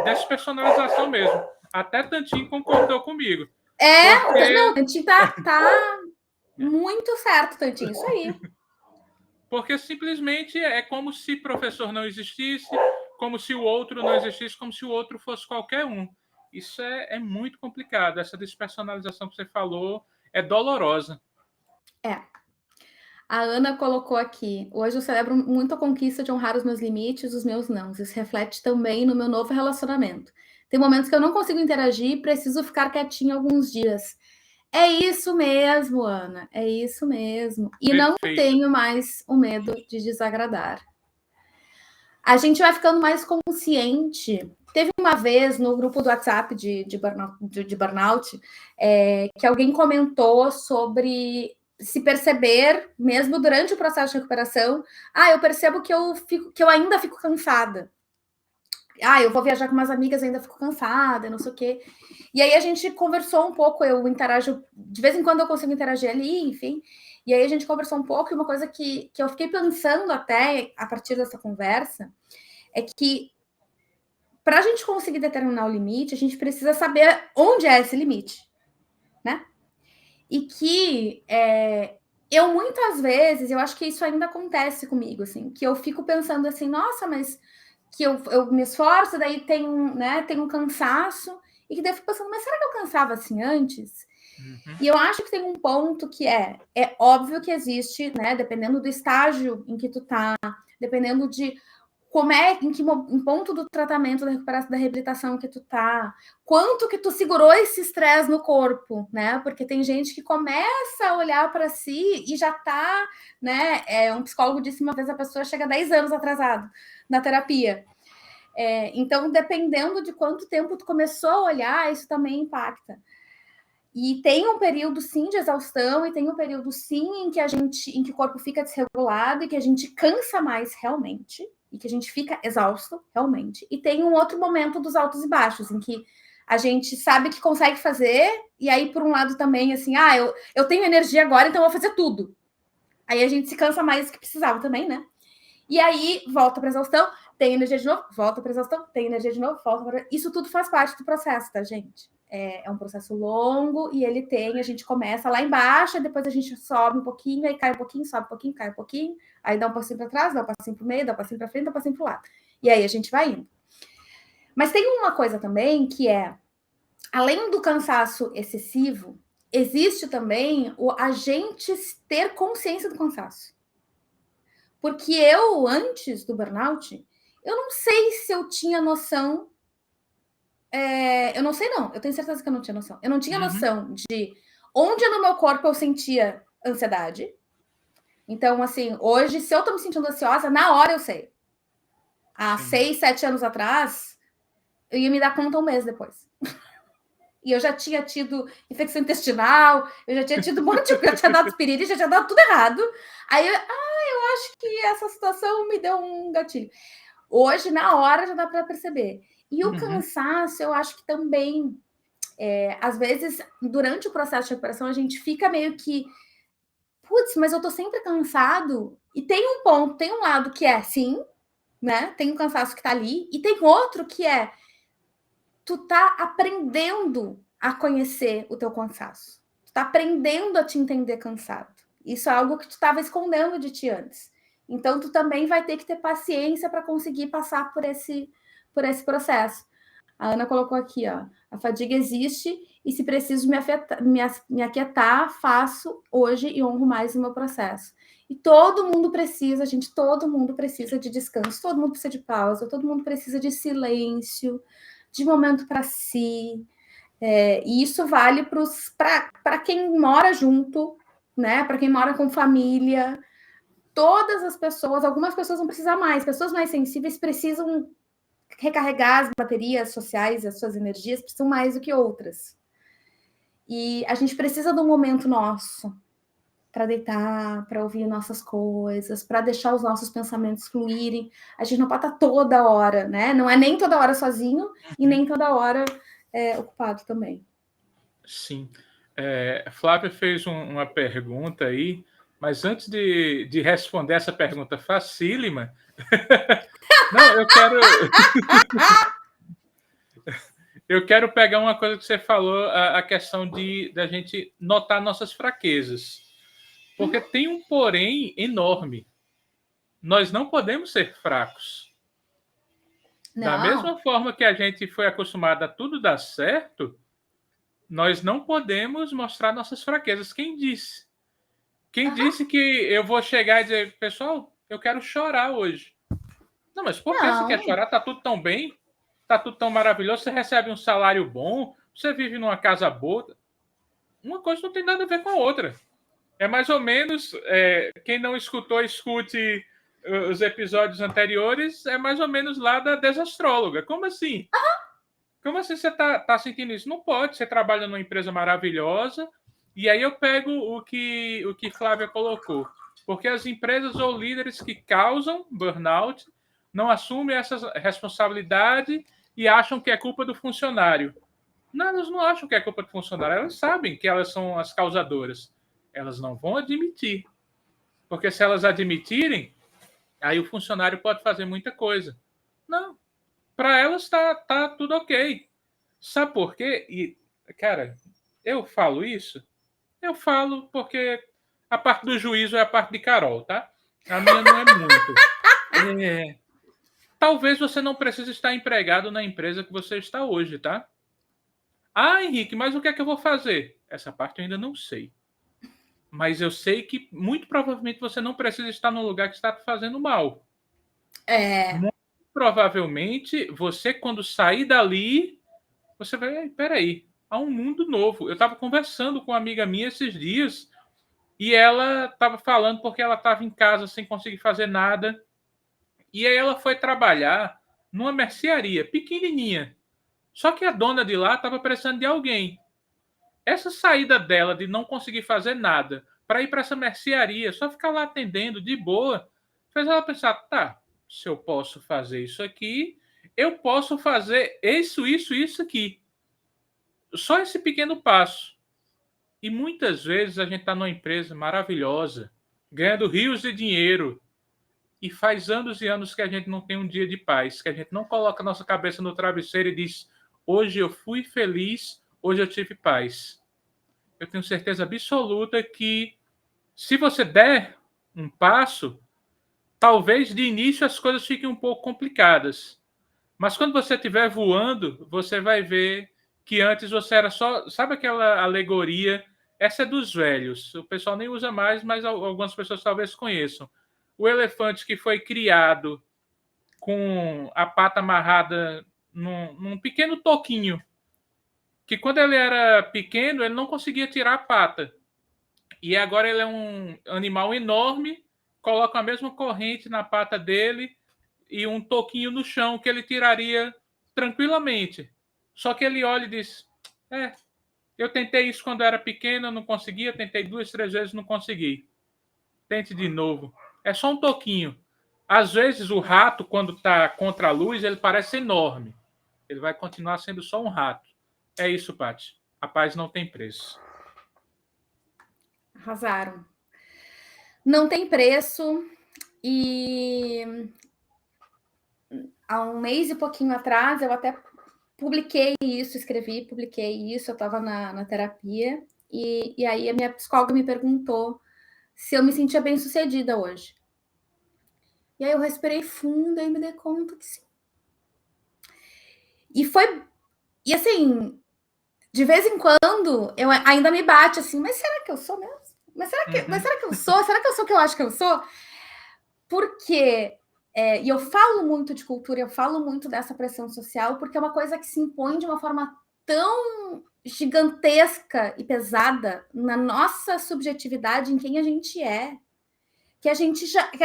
despersonalização mesmo. Até Tantinho concordou comigo. Não, Tantinho tá muito certo, Tantinho, isso aí. Porque simplesmente é como se professor não existisse, como se o outro não existisse, como se o outro fosse qualquer um. Isso é muito complicado. Essa despersonalização que você falou é dolorosa. A Ana colocou aqui, hoje eu celebro muito a conquista de honrar os meus limites, os meus nãos. Isso reflete também no meu novo relacionamento. Tem momentos que eu não consigo interagir e preciso ficar quietinha alguns dias. É isso mesmo, Ana, é isso mesmo. E Perfeito. Não tenho mais o medo de desagradar. A gente vai ficando mais consciente. Teve uma vez no grupo do WhatsApp de burnout que alguém comentou sobre se perceber, mesmo durante o processo de recuperação, eu percebo que eu ainda fico cansada. Eu vou viajar com umas amigas, ainda fico cansada, não sei o quê. E aí a gente conversou um pouco, eu interajo, de vez em quando eu consigo interagir ali, enfim. E aí a gente conversou um pouco, e uma coisa que eu fiquei pensando até a partir dessa conversa é que para a gente conseguir determinar o limite, a gente precisa saber onde é esse limite, né? E que eu muitas vezes, eu acho que isso ainda acontece comigo, assim, que eu fico pensando assim, nossa, mas que eu me esforço, daí tem um cansaço, e que daí eu fico pensando, mas será que eu cansava assim antes? Uhum. E eu acho que tem um ponto que é óbvio que existe, né, dependendo do estágio em que tu tá, dependendo de como em ponto do tratamento da recuperação, da reabilitação que tu tá, quanto que tu segurou esse estresse no corpo, né? Porque tem gente que começa a olhar para si e já tá, né? Um psicólogo disse uma vez, a pessoa chega 10 anos atrasado na terapia. Então, dependendo de quanto tempo tu começou a olhar, isso também impacta. E tem um período, sim, de exaustão, e tem um período, sim, em que o corpo fica desregulado e que a gente cansa mais realmente, e que a gente fica exausto realmente. E tem um outro momento dos altos e baixos, em que a gente sabe que consegue fazer, e aí, por um lado, também, assim, eu tenho energia agora, então eu vou fazer tudo. Aí a gente se cansa mais do que precisava também, né? E aí, volta para exaustão, tem energia de novo, volta para exaustão, tem energia de novo, volta para... Isso tudo faz parte do processo, tá, gente? É um processo longo e a gente começa lá embaixo, e depois a gente sobe um pouquinho, aí cai um pouquinho, sobe um pouquinho, cai um pouquinho, aí dá um passinho para trás, dá um passinho para o meio, dá um passinho para frente, dá um passinho para o lado. E aí a gente vai indo. Mas tem uma coisa também que além do cansaço excessivo, existe também a gente ter consciência do cansaço. Porque eu, antes do burnout, eu não sei se eu tinha noção. Eu não sei, não. Eu tenho certeza que eu não tinha noção. Eu não tinha noção de onde no meu corpo eu sentia ansiedade. Então, assim, hoje, se eu tô me sentindo ansiosa, na hora eu sei. Há 6, 7 anos atrás, eu ia me dar conta um mês depois. E eu já tinha tido infecção intestinal, eu já tinha tido um monte de coisa, já tinha dado piriri, já tinha dado tudo errado. Aí eu acho que essa situação me deu um gatilho. Hoje, na hora, já dá para perceber. E o cansaço, eu acho que também, às vezes, durante o processo de recuperação, a gente fica meio que, putz, mas eu tô sempre cansado. E tem um ponto, tem um lado que sim, né? Tem um cansaço que tá ali, e tem outro que tu tá aprendendo a conhecer o teu cansaço. Tu tá aprendendo a te entender cansado. Isso é algo que tu estava escondendo de ti antes. Então, tu também vai ter que ter paciência para conseguir passar por esse processo. A Ana colocou aqui, ó, a fadiga existe e se preciso me aquietar, faço hoje e honro mais o meu processo. E todo mundo precisa, gente, todo mundo precisa de descanso, todo mundo precisa de pausa, todo mundo precisa de silêncio, de momento para si. E isso vale para quem mora junto, né? Para quem mora com família. Todas as pessoas, algumas pessoas vão precisar mais, pessoas mais sensíveis precisam recarregar as baterias sociais, as suas energias, precisam mais do que outras. E a gente precisa de um momento nosso para deitar, para ouvir nossas coisas, para deixar os nossos pensamentos fluírem. A gente não pode estar toda hora, né? Não é nem toda hora sozinho e nem toda hora ocupado também. Sim. Flávia fez uma pergunta aí, mas antes de responder essa pergunta facílima, não, eu quero pegar uma coisa que você falou, a questão da gente notar nossas fraquezas. Porque tem um porém enorme. Nós não podemos ser fracos. Não. Da mesma forma que a gente foi acostumado a tudo dar certo, nós não podemos mostrar nossas fraquezas. Quem disse? Quem disse que eu vou chegar e dizer, pessoal, eu quero chorar hoje? Não, mas por que você quer chorar? Tá tudo tão bem, tá tudo tão maravilhoso, você recebe um salário bom, você vive numa casa boa. Uma coisa não tem nada a ver com a outra. É mais ou menos, quem não escutou, escute os episódios anteriores, é mais ou menos lá da desastróloga. Como assim? Como assim você tá sentindo isso? Não pode, você trabalha numa empresa maravilhosa, e aí eu pego o que Flávia colocou. Porque as empresas ou líderes que causam burnout não assumem essa responsabilidade e acham que é culpa do funcionário. Não, elas não acham que é culpa do funcionário, elas sabem que elas são as causadoras. Elas não vão admitir. Porque se elas admitirem, aí o funcionário pode fazer muita coisa. Não. Para elas tá tudo ok. Sabe por quê? E, cara, eu falo isso? Eu falo porque a parte do juízo é a parte de Carol, tá? A minha não é muito. Talvez você não precise estar empregado na empresa que você está hoje, tá? Ah, Henrique, mas o que é que eu vou fazer? Essa parte eu ainda não sei. Mas eu sei que muito provavelmente você não precisa estar no lugar que está te fazendo mal. Muito provavelmente você, quando sair dali, você vai, peraí, há um mundo novo. Eu estava conversando com uma amiga minha esses dias e ela estava falando porque ela estava em casa sem conseguir fazer nada. E aí ela foi trabalhar numa mercearia pequenininha. Só que a dona de lá estava precisando de alguém. Essa saída dela de não conseguir fazer nada para ir para essa mercearia, só ficar lá atendendo de boa, fez ela pensar, tá, se eu posso fazer isso aqui, eu posso fazer isso aqui. Só esse pequeno passo. E muitas vezes a gente está numa empresa maravilhosa, ganhando rios de dinheiro, e faz anos e anos que a gente não tem um dia de paz, que a gente não coloca a nossa cabeça no travesseiro e diz, hoje eu fui feliz, hoje eu tive paz. Eu tenho certeza absoluta que se você der um passo, talvez de início as coisas fiquem um pouco complicadas. Mas quando você estiver voando, você vai ver que antes você era só... Sabe aquela alegoria? Essa é dos velhos. O pessoal nem usa mais, mas algumas pessoas talvez conheçam. O elefante que foi criado com a pata amarrada num pequeno toquinho, que quando ele era pequeno, ele não conseguia tirar a pata. E agora ele é um animal enorme, coloca a mesma corrente na pata dele e um toquinho no chão que ele tiraria tranquilamente. Só que ele olha e diz, eu tentei isso quando era pequeno, não conseguia, tentei 2, 3 vezes, não consegui. Tente de novo. É só um toquinho. Às vezes o rato, quando está contra a luz, ele parece enorme. Ele vai continuar sendo só um rato. É isso, Paty. A paz não tem preço. Arrasaram. Não tem preço. E há um mês e pouquinho atrás, eu até publiquei isso, publiquei isso, eu estava na terapia, e aí a minha psicóloga me perguntou se eu me sentia bem sucedida hoje. E aí eu respirei fundo e me dei conta que sim. E assim, de vez em quando, eu ainda me bate assim, mas será que eu sou mesmo? Mas será que eu sou? Será que eu sou o que eu acho que eu sou? Porque, e eu falo muito de cultura, eu falo muito dessa pressão social, porque é uma coisa que se impõe de uma forma tão gigantesca e pesada na nossa subjetividade, em quem a gente é, que às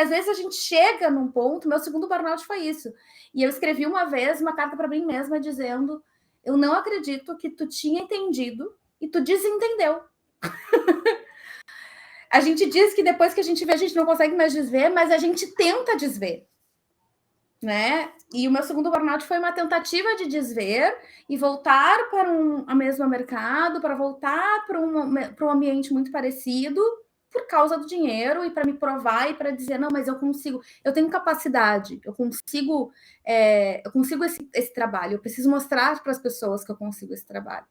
vezes a gente chega num ponto. Meu segundo burnout foi isso. E eu escrevi uma vez uma carta para mim mesma dizendo: eu não acredito que tu tinha entendido e tu desentendeu. A gente diz que depois que a gente vê, a gente não consegue mais desver, mas a gente tenta desver, né? E o meu segundo burnout foi uma tentativa de desver e voltar para o mesmo mercado, para voltar para um ambiente muito parecido, por causa do dinheiro e para me provar e para dizer, não, mas eu consigo, eu tenho capacidade, eu consigo esse trabalho, eu preciso mostrar para as pessoas que eu consigo esse trabalho.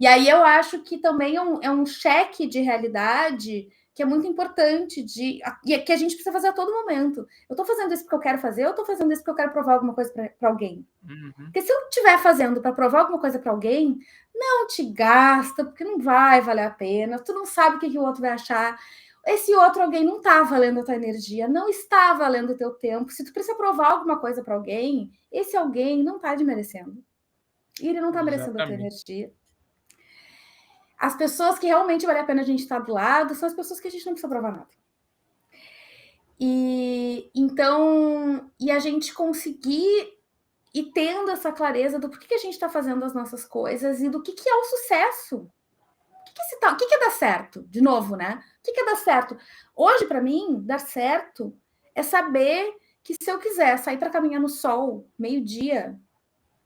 E aí eu acho que também é um cheque de realidade que é muito importante, e que a gente precisa fazer a todo momento. Eu estou fazendo isso porque eu quero fazer, ou estou fazendo isso porque eu quero provar alguma coisa para alguém? Uhum. Porque se eu estiver fazendo para provar alguma coisa para alguém, não te gasta, porque não vai valer a pena, tu não sabe o que o outro vai achar. Esse outro alguém não está valendo a tua energia, não está valendo o teu tempo. Se tu precisa provar alguma coisa para alguém, esse alguém não está te merecendo. E ele não está merecendo a tua energia. As pessoas que realmente vale a pena a gente estar do lado são as pessoas que a gente não precisa provar nada. E a gente conseguir ir tendo essa clareza do porquê que a gente está fazendo as nossas coisas e do que é o sucesso. O que é dar certo? De novo, né? O que é dar certo? Hoje, para mim, dar certo é saber que se eu quiser sair para caminhar no sol, meio-dia,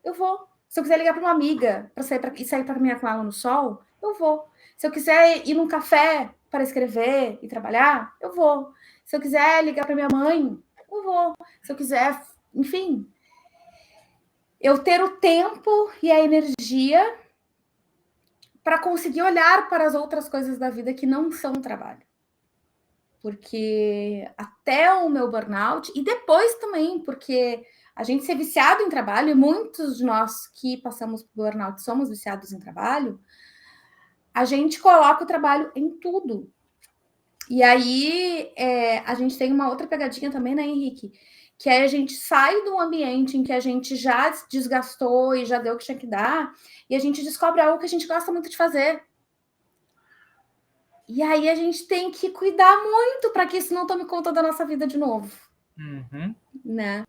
eu vou. Se eu quiser ligar para uma amiga para sair para caminhar com ela no sol, eu vou. Se eu quiser ir num café para escrever e trabalhar, eu vou. Se eu quiser ligar para minha mãe, eu vou. Se eu quiser, enfim, eu ter o tempo e a energia para conseguir olhar para as outras coisas da vida que não são trabalho. Porque até o meu burnout, e depois também, porque a gente ser viciado em trabalho, e muitos de nós que passamos por burnout somos viciados em trabalho, a gente coloca o trabalho em tudo. E aí a gente tem uma outra pegadinha também, né, Henrique? Que aí a gente sai do ambiente em que a gente já desgastou e já deu o que tinha que dar, e a gente descobre algo que a gente gosta muito de fazer. E aí a gente tem que cuidar muito para que isso não tome conta da nossa vida de novo. Né?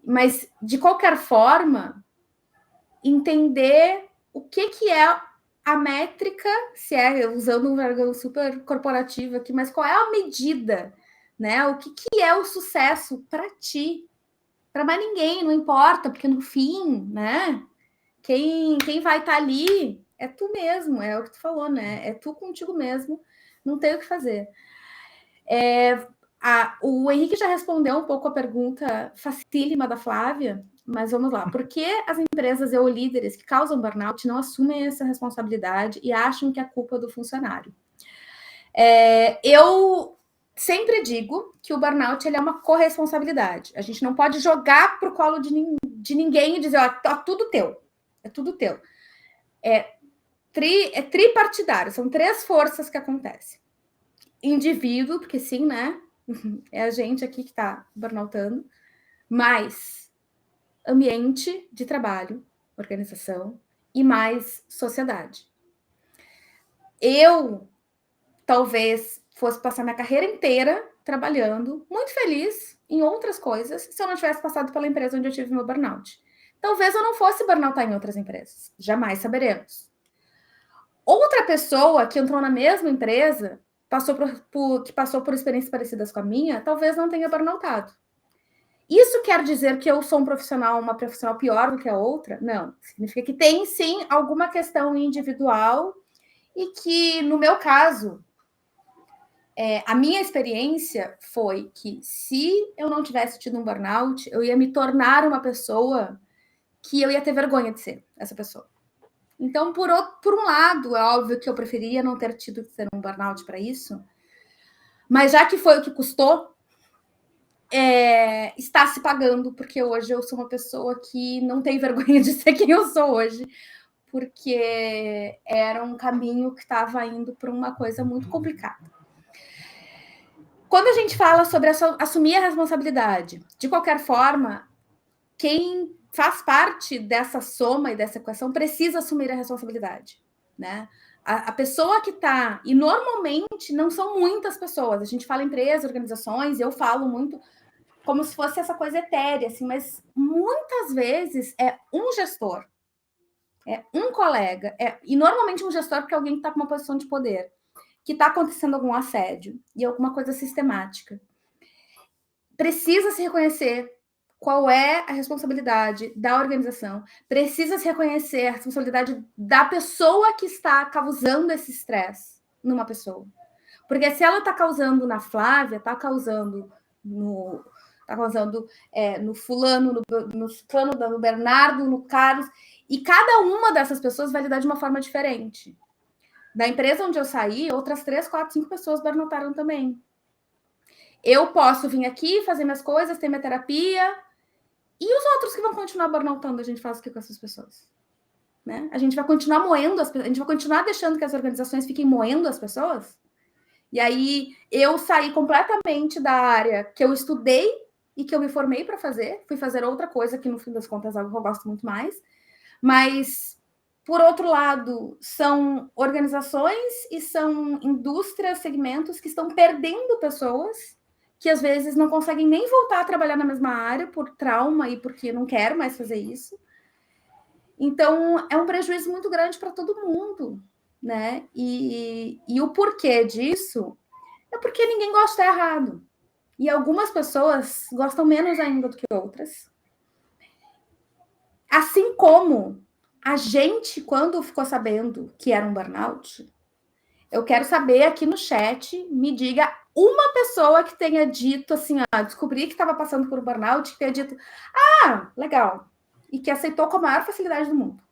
Mas, de qualquer forma, entender o que é a métrica, se é usando um jargão super corporativo aqui, mas qual é a medida, né? O que é o sucesso para ti? Para mais ninguém, não importa, porque no fim, né? Quem vai estar ali é tu mesmo, é o que tu falou, né? É tu contigo mesmo, não tem o que fazer. O Henrique já respondeu um pouco a pergunta facílima da Flávia, mas vamos lá. Por que as empresas ou líderes que causam burnout não assumem essa responsabilidade e acham que é culpa do funcionário? Eu sempre digo que o burnout ele é uma corresponsabilidade. A gente não pode jogar para o colo de ninguém e dizer, ó, tá tudo teu. É tudo teu. É tripartidário, são 3 forças que acontecem. Indivíduo, porque sim, né? É a gente aqui que está burnoutando, mais ambiente de trabalho, organização, e mais sociedade. Eu, talvez, fosse passar minha carreira inteira trabalhando, muito feliz em outras coisas, se eu não tivesse passado pela empresa onde eu tive meu burnout. Talvez eu não fosse burnoutar em outras empresas. Jamais saberemos. Outra pessoa que entrou na mesma empresa, que passou por experiências parecidas com a minha, talvez não tenha burnoutado. Isso quer dizer que eu sou uma profissional pior do que a outra? Não. Significa que tem, sim, alguma questão individual e que, no meu caso, a minha experiência foi que se eu não tivesse tido um burnout, eu ia me tornar uma pessoa que eu ia ter vergonha de ser essa pessoa. Então, por um lado, é óbvio que eu preferia não ter tido que ter um burnout para isso, mas já que foi o que custou, está se pagando, porque hoje eu sou uma pessoa que não tem vergonha de ser quem eu sou hoje, porque era um caminho que estava indo para uma coisa muito complicada. Quando a gente fala sobre assumir a responsabilidade, de qualquer forma, quem faz parte dessa soma e dessa equação precisa assumir a responsabilidade, né? A pessoa que está, e normalmente não são muitas pessoas, a gente fala empresas, organizações, eu falo muito como se fosse essa coisa etérea, assim, mas muitas vezes é um gestor, é um colega, e normalmente um gestor porque é alguém que está com uma posição de poder, que está acontecendo algum assédio e alguma coisa sistemática. Precisa se reconhecer qual é a responsabilidade da organização, precisa se reconhecer a responsabilidade da pessoa que está causando esse estresse numa pessoa. Porque se ela está causando na Flávia, está causando no fulano, no ciclano, no Bernardo, no Carlos, e cada uma dessas pessoas vai lidar de uma forma diferente. Da empresa onde eu saí, outras 3, 4, 5 pessoas burnoutaram também. Eu posso vir aqui, fazer minhas coisas, ter minha terapia, e os outros que vão continuar burnoutando, a gente faz o que com essas pessoas? Né? A gente vai continuar moendo as pessoas, a gente vai continuar deixando que as organizações fiquem moendo as pessoas? E aí eu saí completamente da área que eu estudei e que eu me formei para fazer, fui fazer outra coisa que no fim das contas é algo que eu gosto muito mais, mas por outro lado são organizações e são indústrias, segmentos que estão perdendo pessoas que às vezes não conseguem nem voltar a trabalhar na mesma área por trauma e porque não quero mais fazer isso. Então é um prejuízo muito grande para todo mundo, né? E o porquê disso é porque ninguém gosta de estar errado. E algumas pessoas gostam menos ainda do que outras. Assim como A gente, quando ficou sabendo que era um burnout, eu quero saber aqui no chat, me diga uma pessoa que tenha dito assim, descobri que estava passando por um burnout, que tenha dito, legal, e que aceitou com a maior facilidade do mundo.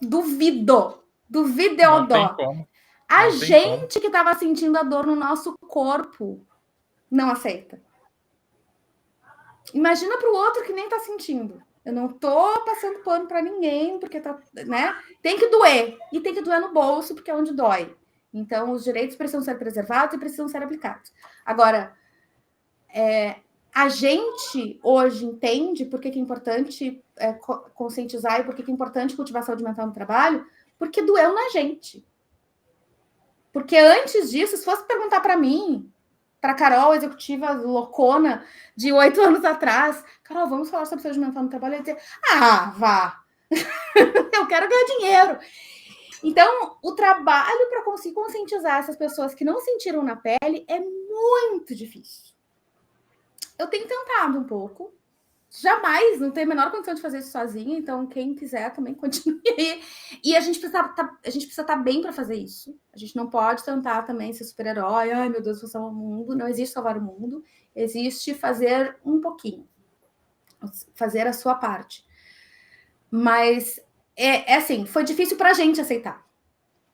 Duvido Não tem Deodó. como. A gente que estava sentindo a dor no nosso corpo não aceita. Imagina para o outro que nem está sentindo. Eu não tô passando pano para ninguém, porque tá, né? Tem que doer. E tem que doer no bolso, porque é onde dói. Então, os direitos precisam ser preservados e precisam ser aplicados. Agora, a gente hoje entende por que é importante conscientizar e por que é importante cultivar a saúde mental no trabalho, porque doeu na gente. Porque antes disso, se fosse perguntar para mim, para Carol, executiva loucona de 8 anos atrás, Carol, vamos falar sobre saúde mental no trabalho? Eu ia dizer, vá, eu quero ganhar dinheiro. Então, o trabalho para conseguir conscientizar essas pessoas que não sentiram na pele é muito difícil. Eu tenho tentado um pouco, jamais, não tenho a menor condição de fazer isso sozinha, então quem quiser também continue aí. E a gente precisa estar bem para fazer isso. A gente não pode tentar também ser super-herói, ai meu Deus, vou salvar o mundo. Não existe salvar o mundo, existe fazer um pouquinho, fazer a sua parte. Mas é assim, foi difícil para a gente aceitar.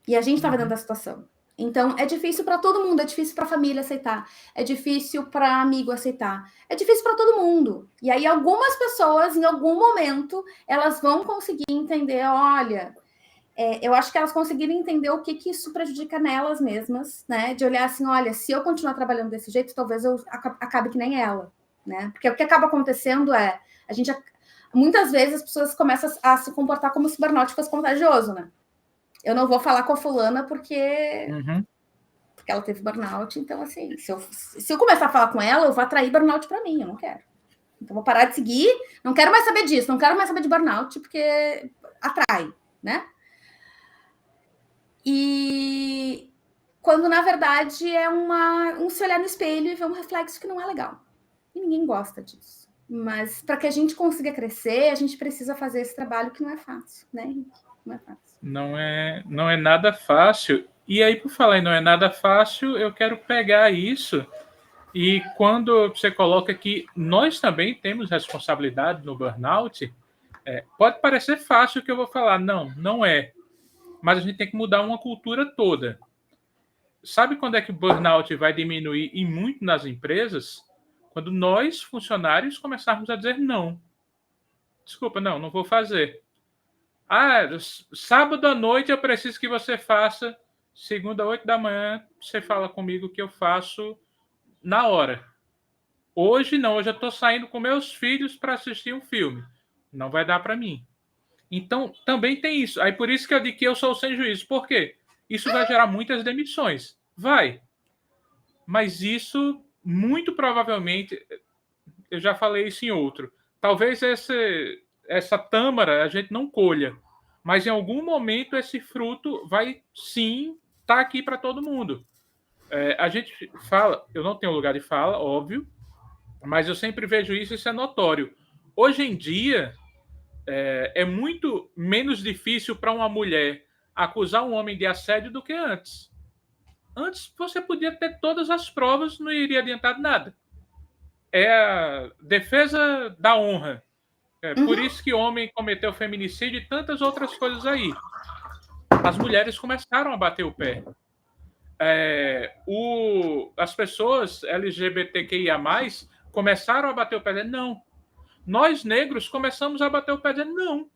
E a gente estava dentro da situação. Então, é difícil para todo mundo, é difícil para a família aceitar, é difícil para amigo aceitar, é difícil para todo mundo. E aí, algumas pessoas, em algum momento, elas vão conseguir entender, olha, eu acho que elas conseguiram entender o que isso prejudica nelas mesmas, né? De olhar assim, olha, se eu continuar trabalhando desse jeito, talvez eu acabe que nem ela, né? Porque o que acaba acontecendo é, muitas vezes as pessoas começam a se comportar como se o burnout fosse contagioso, né? Eu não vou falar com a fulana porque ela teve burnout. Então, assim, se eu começar a falar com ela, eu vou atrair burnout para mim. Eu não quero. Então, vou parar de seguir. Não quero mais saber disso. Não quero mais saber de burnout, porque atrai, né? E quando, na verdade, é um se olhar no espelho e ver um reflexo que não é legal. E ninguém gosta disso. Mas, para que a gente consiga crescer, a gente precisa fazer esse trabalho que não é fácil, né, Henrique? Não é fácil. Não é nada fácil. E aí, por falar em não é nada fácil, eu quero pegar isso. E quando você coloca que nós também temos responsabilidade no burnout, pode parecer fácil o que eu vou falar. Não é. Mas a gente tem que mudar uma cultura toda. Sabe quando é que o burnout vai diminuir e muito nas empresas? Quando nós, funcionários, começarmos a dizer não. Desculpa, não vou fazer. Sábado à noite eu preciso que você faça. Segunda, 8 da manhã, você fala comigo que eu faço na hora. Hoje não, hoje eu estou saindo com meus filhos para assistir um filme. Não vai dar para mim. Então, também tem isso. Aí por isso que eu digo que eu sou sem juízo. Por quê? Isso vai gerar muitas demissões. Vai. Mas isso, muito provavelmente, eu já falei isso em outro. Talvez essa tâmara a gente não colha. Mas em algum momento esse fruto vai sim estar aqui para todo mundo. A gente fala, eu não tenho lugar de fala, óbvio, mas eu sempre vejo isso é notório. Hoje em dia, é muito menos difícil para uma mulher acusar um homem de assédio do que antes. Antes você podia ter todas as provas, não iria adiantar nada. É a defesa da honra. Por isso que o homem cometeu feminicídio e tantas outras coisas aí. As mulheres começaram a bater o pé. As pessoas LGBTQIA+, começaram a bater o pé dizendo não. Nós, negros, começamos a bater o pé dizendo não.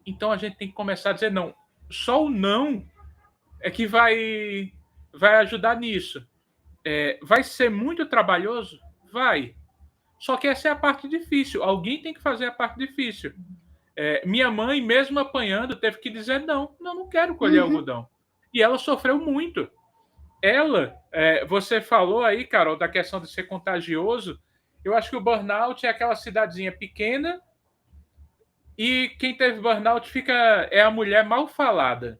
Então, a gente tem que começar a dizer não. Só o não é que vai ajudar nisso. Vai ser muito trabalhoso? Vai. Só que essa é a parte difícil. Alguém tem que fazer a parte difícil. Minha mãe, mesmo apanhando, teve que dizer não quero colher algodão. E ela sofreu muito. Você falou aí, Carol, da questão de ser contagioso. Eu acho que o burnout é aquela cidadezinha pequena e quem teve burnout é a mulher mal falada.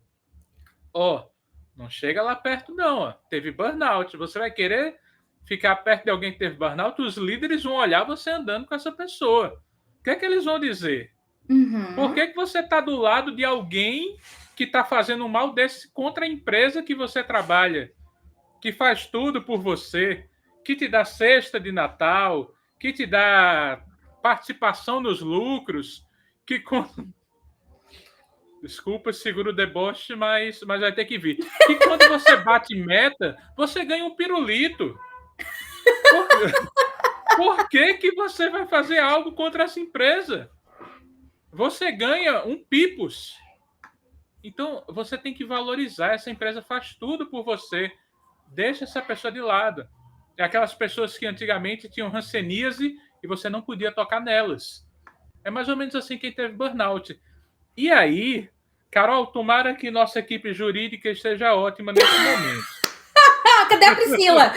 Não chega lá perto não. Teve burnout. Você vai querer ficar perto de alguém que teve burnout? Os líderes vão olhar você andando com essa pessoa. O que é que eles vão dizer? Por que você está do lado de alguém que está fazendo um mal desse contra a empresa que você trabalha, que faz tudo por você, que te dá cesta de Natal, que te dá participação nos lucros, que desculpa, seguro o deboche, mas vai ter que vir. Que quando você bate meta, você ganha um pirulito. Por que você vai fazer algo contra essa empresa? Você ganha um pipos. Então, você tem que valorizar. Essa empresa faz tudo por você. Deixa essa pessoa de lado. É aquelas pessoas que antigamente tinham hanseníase e você não podia tocar nelas. É mais ou menos assim quem teve burnout. E aí, Carol, tomara que nossa equipe jurídica esteja ótima nesse momento. Cadê a Priscila?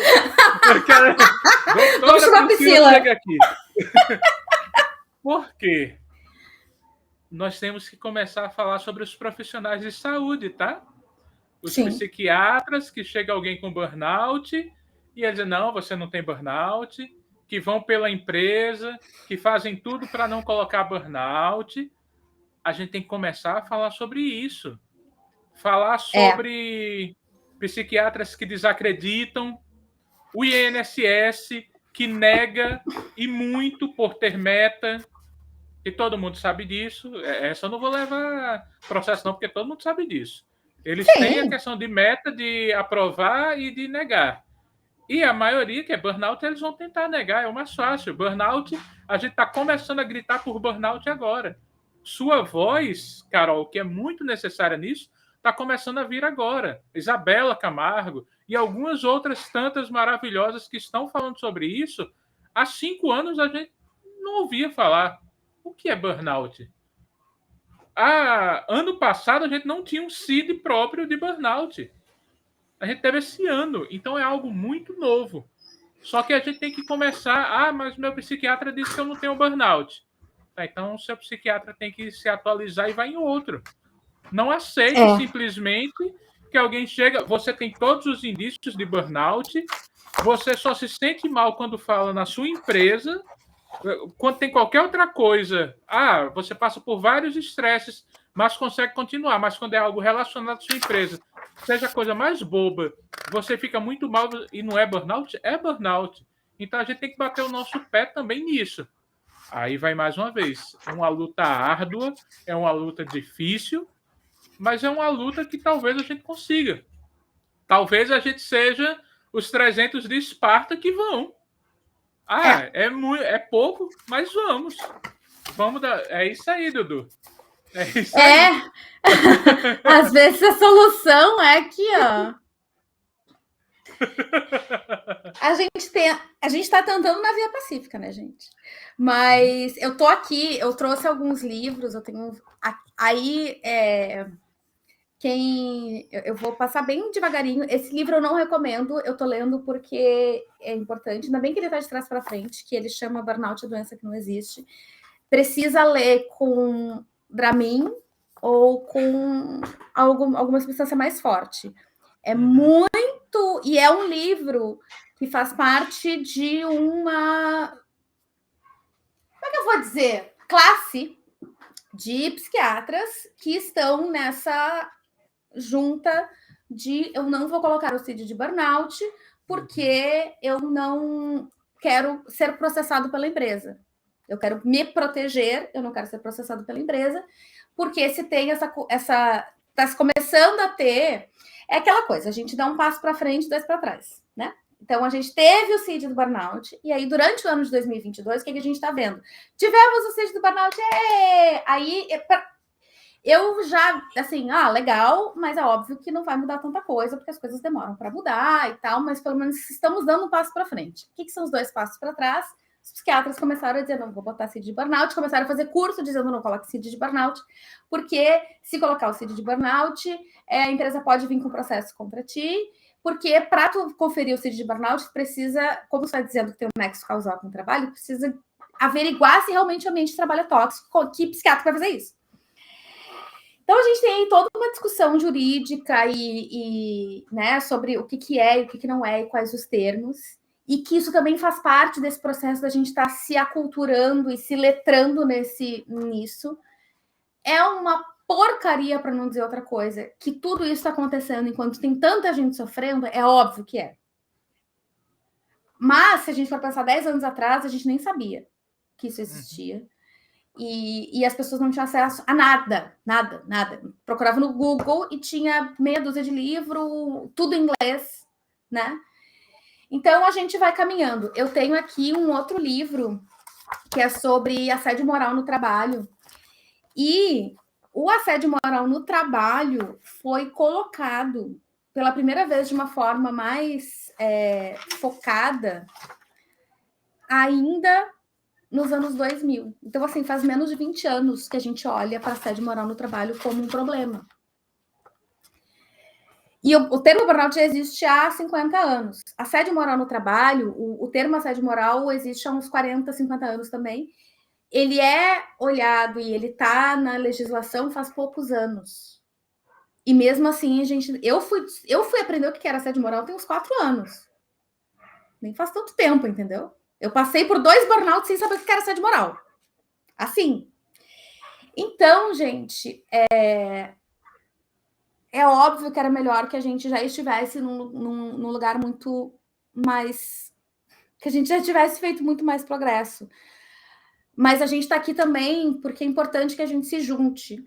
Vamos chamar a Priscila. Chega aqui. Por quê? Nós temos que começar a falar sobre os profissionais de saúde, tá? Os psiquiatras, que chega alguém com burnout e eles dizem, não, você não tem burnout, que vão pela empresa, que fazem tudo para não colocar burnout. A gente tem que começar a falar sobre isso. Falar sobre psiquiatras que desacreditam, o INSS que nega e muito por ter meta, e todo mundo sabe disso. Essa eu não vou levar processo não, porque todo mundo sabe disso. Eles têm a questão de meta de aprovar e de negar. E a maioria, que é burnout, eles vão tentar negar, é o mais fácil. Burnout, a gente está começando a gritar por burnout agora. Sua voz, Carol, que é muito necessária nisso, está começando a vir agora. Isabela Camargo e algumas outras tantas maravilhosas que estão falando sobre isso. Há 5 anos a gente não ouvia falar. O que é burnout? Ano passado a gente não tinha um CID próprio de burnout. A gente teve esse ano, então é algo muito novo. Só que a gente tem que começar... mas meu psiquiatra disse que eu não tenho burnout. Então, o seu psiquiatra tem que se atualizar e vai em outro. Não aceite simplesmente que alguém chega... Você tem todos os indícios de burnout, você só se sente mal quando fala na sua empresa, quando tem qualquer outra coisa. Você passa por vários estresses, mas consegue continuar. Mas quando é algo relacionado à sua empresa, seja a coisa mais boba, você fica muito mal e não é burnout? É burnout. Então, a gente tem que bater o nosso pé também nisso. Aí vai mais uma vez. É uma luta árdua, é uma luta difícil, mas é uma luta que talvez a gente consiga. Talvez a gente seja os 300 de Esparta que vão. É pouco, mas vamos. É isso aí, Dudu. É isso aí. Às vezes a solução é aqui, ó. A gente está tentando na via pacífica, né, gente? Mas eu tô aqui, eu trouxe alguns livros, eu tenho aí eu vou passar bem devagarinho. Esse livro eu não recomendo, eu tô lendo porque é importante, ainda bem que ele tá de trás para frente, que ele chama Burnout, a doença que não existe. Precisa ler com Dramin ou com alguma substância mais forte. É muito... E é um livro que faz parte de uma... Como é que eu vou dizer? Classe de psiquiatras que estão nessa junta de eu não vou colocar o CID de burnout porque eu não quero ser processado pela empresa. Eu quero me proteger, eu não quero ser processado pela empresa, porque se tem essa está se começando a ter, é aquela coisa, a gente dá um passo para frente, 2 para trás, né? Então, a gente teve o CID do burnout, e aí, durante o ano de 2022, o que a gente está vendo? Tivemos o CID do burnout, aí, eu já, assim, legal, mas é óbvio que não vai mudar tanta coisa, porque as coisas demoram para mudar e tal, mas pelo menos estamos dando um passo para frente. O que são os 2 passos para trás? Os psiquiatras começaram a dizer, não vou botar CID de burnout, começaram a fazer curso dizendo, não coloque CID de burnout, porque se colocar o CID de burnout, a empresa pode vir com processo contra ti, porque para tu conferir o CID de burnout, precisa, como você está dizendo que tem um nexo causal com o trabalho, precisa averiguar se realmente o ambiente de trabalho é tóxico, que psiquiatra vai fazer isso. Então, a gente tem toda uma discussão jurídica né, sobre o que é e o que não é e quais os termos, e que isso também faz parte desse processo da gente estar se aculturando e se letrando nisso, é uma porcaria, para não dizer outra coisa, que tudo isso está acontecendo enquanto tem tanta gente sofrendo, é óbvio que é. Mas, se a gente for pensar 10 anos atrás, a gente nem sabia que isso existia. E as pessoas não tinham acesso a nada. Procurava no Google e tinha meia dúzia de livro, tudo em inglês, né? Então, a gente vai caminhando. Eu tenho aqui um outro livro que é sobre assédio moral no trabalho. E o assédio moral no trabalho foi colocado pela primeira vez de uma forma mais focada ainda nos anos 2000. Então, assim, faz menos de 20 anos que a gente olha para assédio moral no trabalho como um problema. E o termo burnout já existe há 50 anos. Assédio moral no trabalho, o termo assédio moral existe há uns 40, 50 anos também. Ele é olhado e ele está na legislação faz poucos anos. E mesmo assim, eu fui aprender o que era assédio moral tem uns 4 anos. Nem faz tanto tempo, entendeu? Eu passei por 2 burnouts sem saber o que era assédio moral. Assim. Então, gente, é óbvio que era melhor que a gente já estivesse num lugar muito mais... que a gente já tivesse feito muito mais progresso. Mas a gente está aqui também porque é importante que a gente se junte,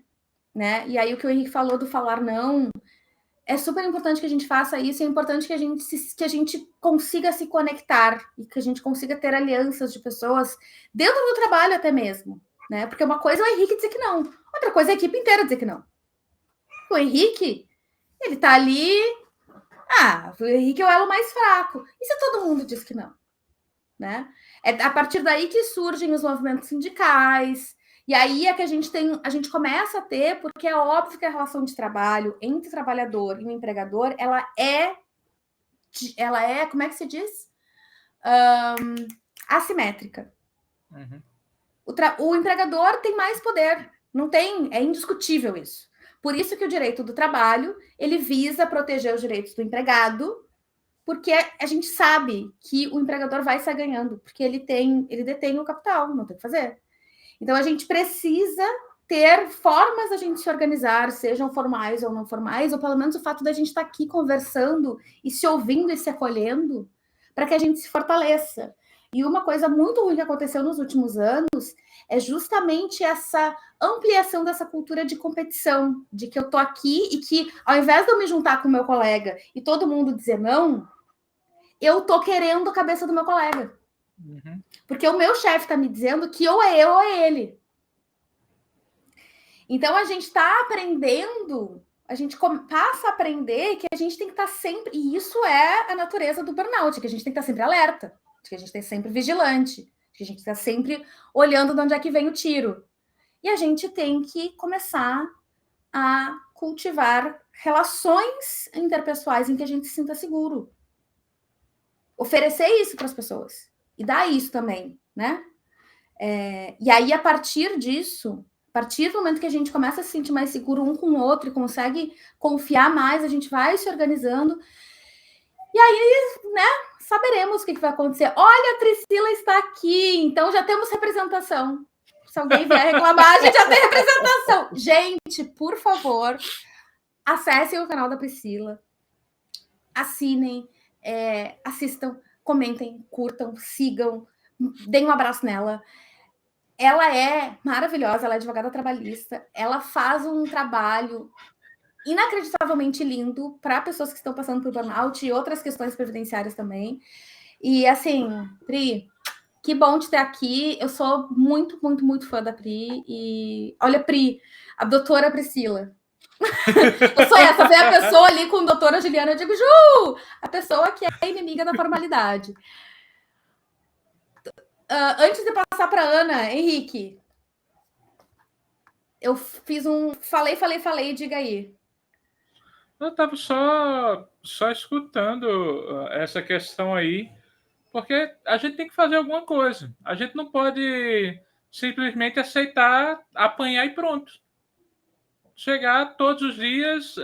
né? E aí o que o Henrique falou do falar não, é super importante que a gente faça isso, é importante que a gente consiga se conectar e que a gente consiga ter alianças de pessoas dentro do trabalho até mesmo, né? Porque uma coisa é o Henrique dizer que não, outra coisa é a equipe inteira dizer que não. O Henrique, ele tá ali, o Henrique é o elo mais fraco. E se todo mundo diz que não? Né? É a partir daí que surgem os movimentos sindicais, e aí é que a gente começa a ter, porque é óbvio que a relação de trabalho entre o trabalhador e o empregador, ela é, como é que se diz? Assimétrica. Uhum. O empregador tem mais poder, não tem, é indiscutível isso. Por isso que o direito do trabalho, ele visa proteger os direitos do empregado, porque a gente sabe que o empregador vai sair ganhando, porque ele detém o capital, não tem o que fazer. Então, a gente precisa ter formas da gente se organizar, sejam formais ou não formais, ou pelo menos o fato da gente estar aqui conversando e se ouvindo e se acolhendo, para que a gente se fortaleça. E uma coisa muito ruim que aconteceu nos últimos anos é justamente essa ampliação dessa cultura de competição, de que eu tô aqui e que, ao invés de eu me juntar com o meu colega e todo mundo dizer não, eu tô querendo a cabeça do meu colega. Uhum. Porque o meu chefe tá me dizendo que ou é eu ou é ele. Então, a gente tá aprendendo, a gente passa a aprender que a gente tem que estar sempre... E isso é a natureza do burnout, que a gente tem que estar sempre alerta, que a gente tem que estar sempre vigilante, que a gente está sempre olhando de onde é que vem o tiro. E a gente tem que começar a cultivar relações interpessoais em que a gente se sinta seguro. Oferecer isso para as pessoas. E dar isso também, né? E aí, a partir disso, a partir do momento que a gente começa a se sentir mais seguro um com o outro e consegue confiar mais, a gente vai se organizando. E aí, né, saberemos o que vai acontecer. Olha, a Priscila está aqui, então já temos representação. Se alguém vier reclamar, a gente já tem representação. Gente, por favor, acessem o canal da Priscila, assinem, assistam, comentem, curtam, sigam, deem um abraço nela. Ela é maravilhosa, ela é advogada trabalhista, ela faz um trabalho inacreditavelmente lindo para pessoas que estão passando por burnout e outras questões previdenciárias também. E assim, Pri, que bom te ter aqui. Eu sou muito, muito, muito fã da Pri. E olha, Pri, a doutora Priscila. Eu sou essa, vem a pessoa ali com a doutora Juliana, eu digo, Ju, a pessoa que é inimiga da formalidade. Antes de passar para Ana, Henrique, eu fiz falei, diga aí. Eu estava só escutando essa questão aí, porque a gente tem que fazer alguma coisa. A gente não pode simplesmente aceitar, apanhar e pronto. Chegar todos os dias,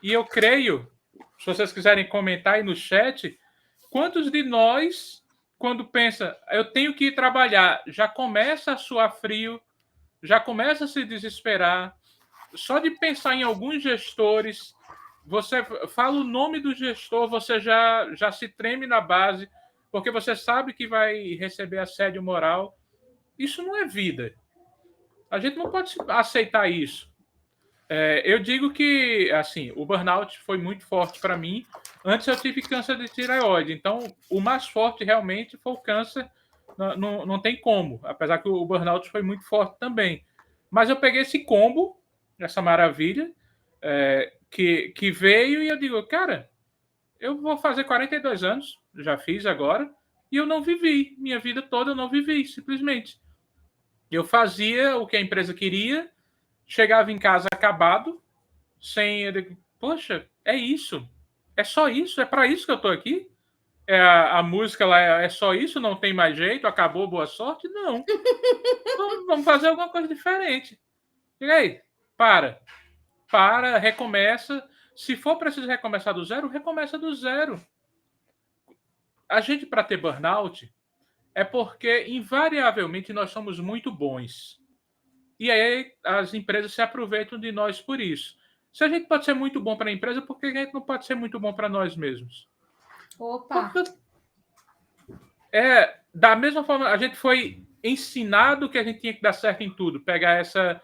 e eu creio, se vocês quiserem comentar aí no chat, quantos de nós, quando pensa, eu tenho que ir trabalhar, já começa a suar frio, já começa a se desesperar. Só de pensar em alguns gestores, você fala o nome do gestor, você já se treme na base, porque você sabe que vai receber assédio moral. Isso não é vida. A gente não pode aceitar isso. Eu digo que, assim, o burnout foi muito forte para mim. Antes eu tive câncer de tireoide, então o mais forte realmente foi o câncer. Não tem como, apesar que o burnout foi muito forte também. Mas eu peguei esse combo, essa maravilha, que veio e eu digo, cara, eu vou fazer 42 anos, já fiz agora, e eu não vivi. Minha vida toda eu não vivi, simplesmente. Eu fazia o que a empresa queria, chegava em casa acabado, sem. Poxa, é isso. É só isso? É para isso que eu estou aqui? A música lá é só isso? Não tem mais jeito? Acabou, boa sorte? Não. Vamos fazer alguma coisa diferente. E aí, para, recomeça. Se for preciso recomeçar do zero, recomeça do zero. A gente, para ter burnout, é porque, invariavelmente, nós somos muito bons. E aí as empresas se aproveitam de nós por isso. Se a gente pode ser muito bom para a empresa, por que a gente não pode ser muito bom para nós mesmos? Opa! Da mesma forma, a gente foi ensinado que a gente tinha que dar certo em tudo, pegar essa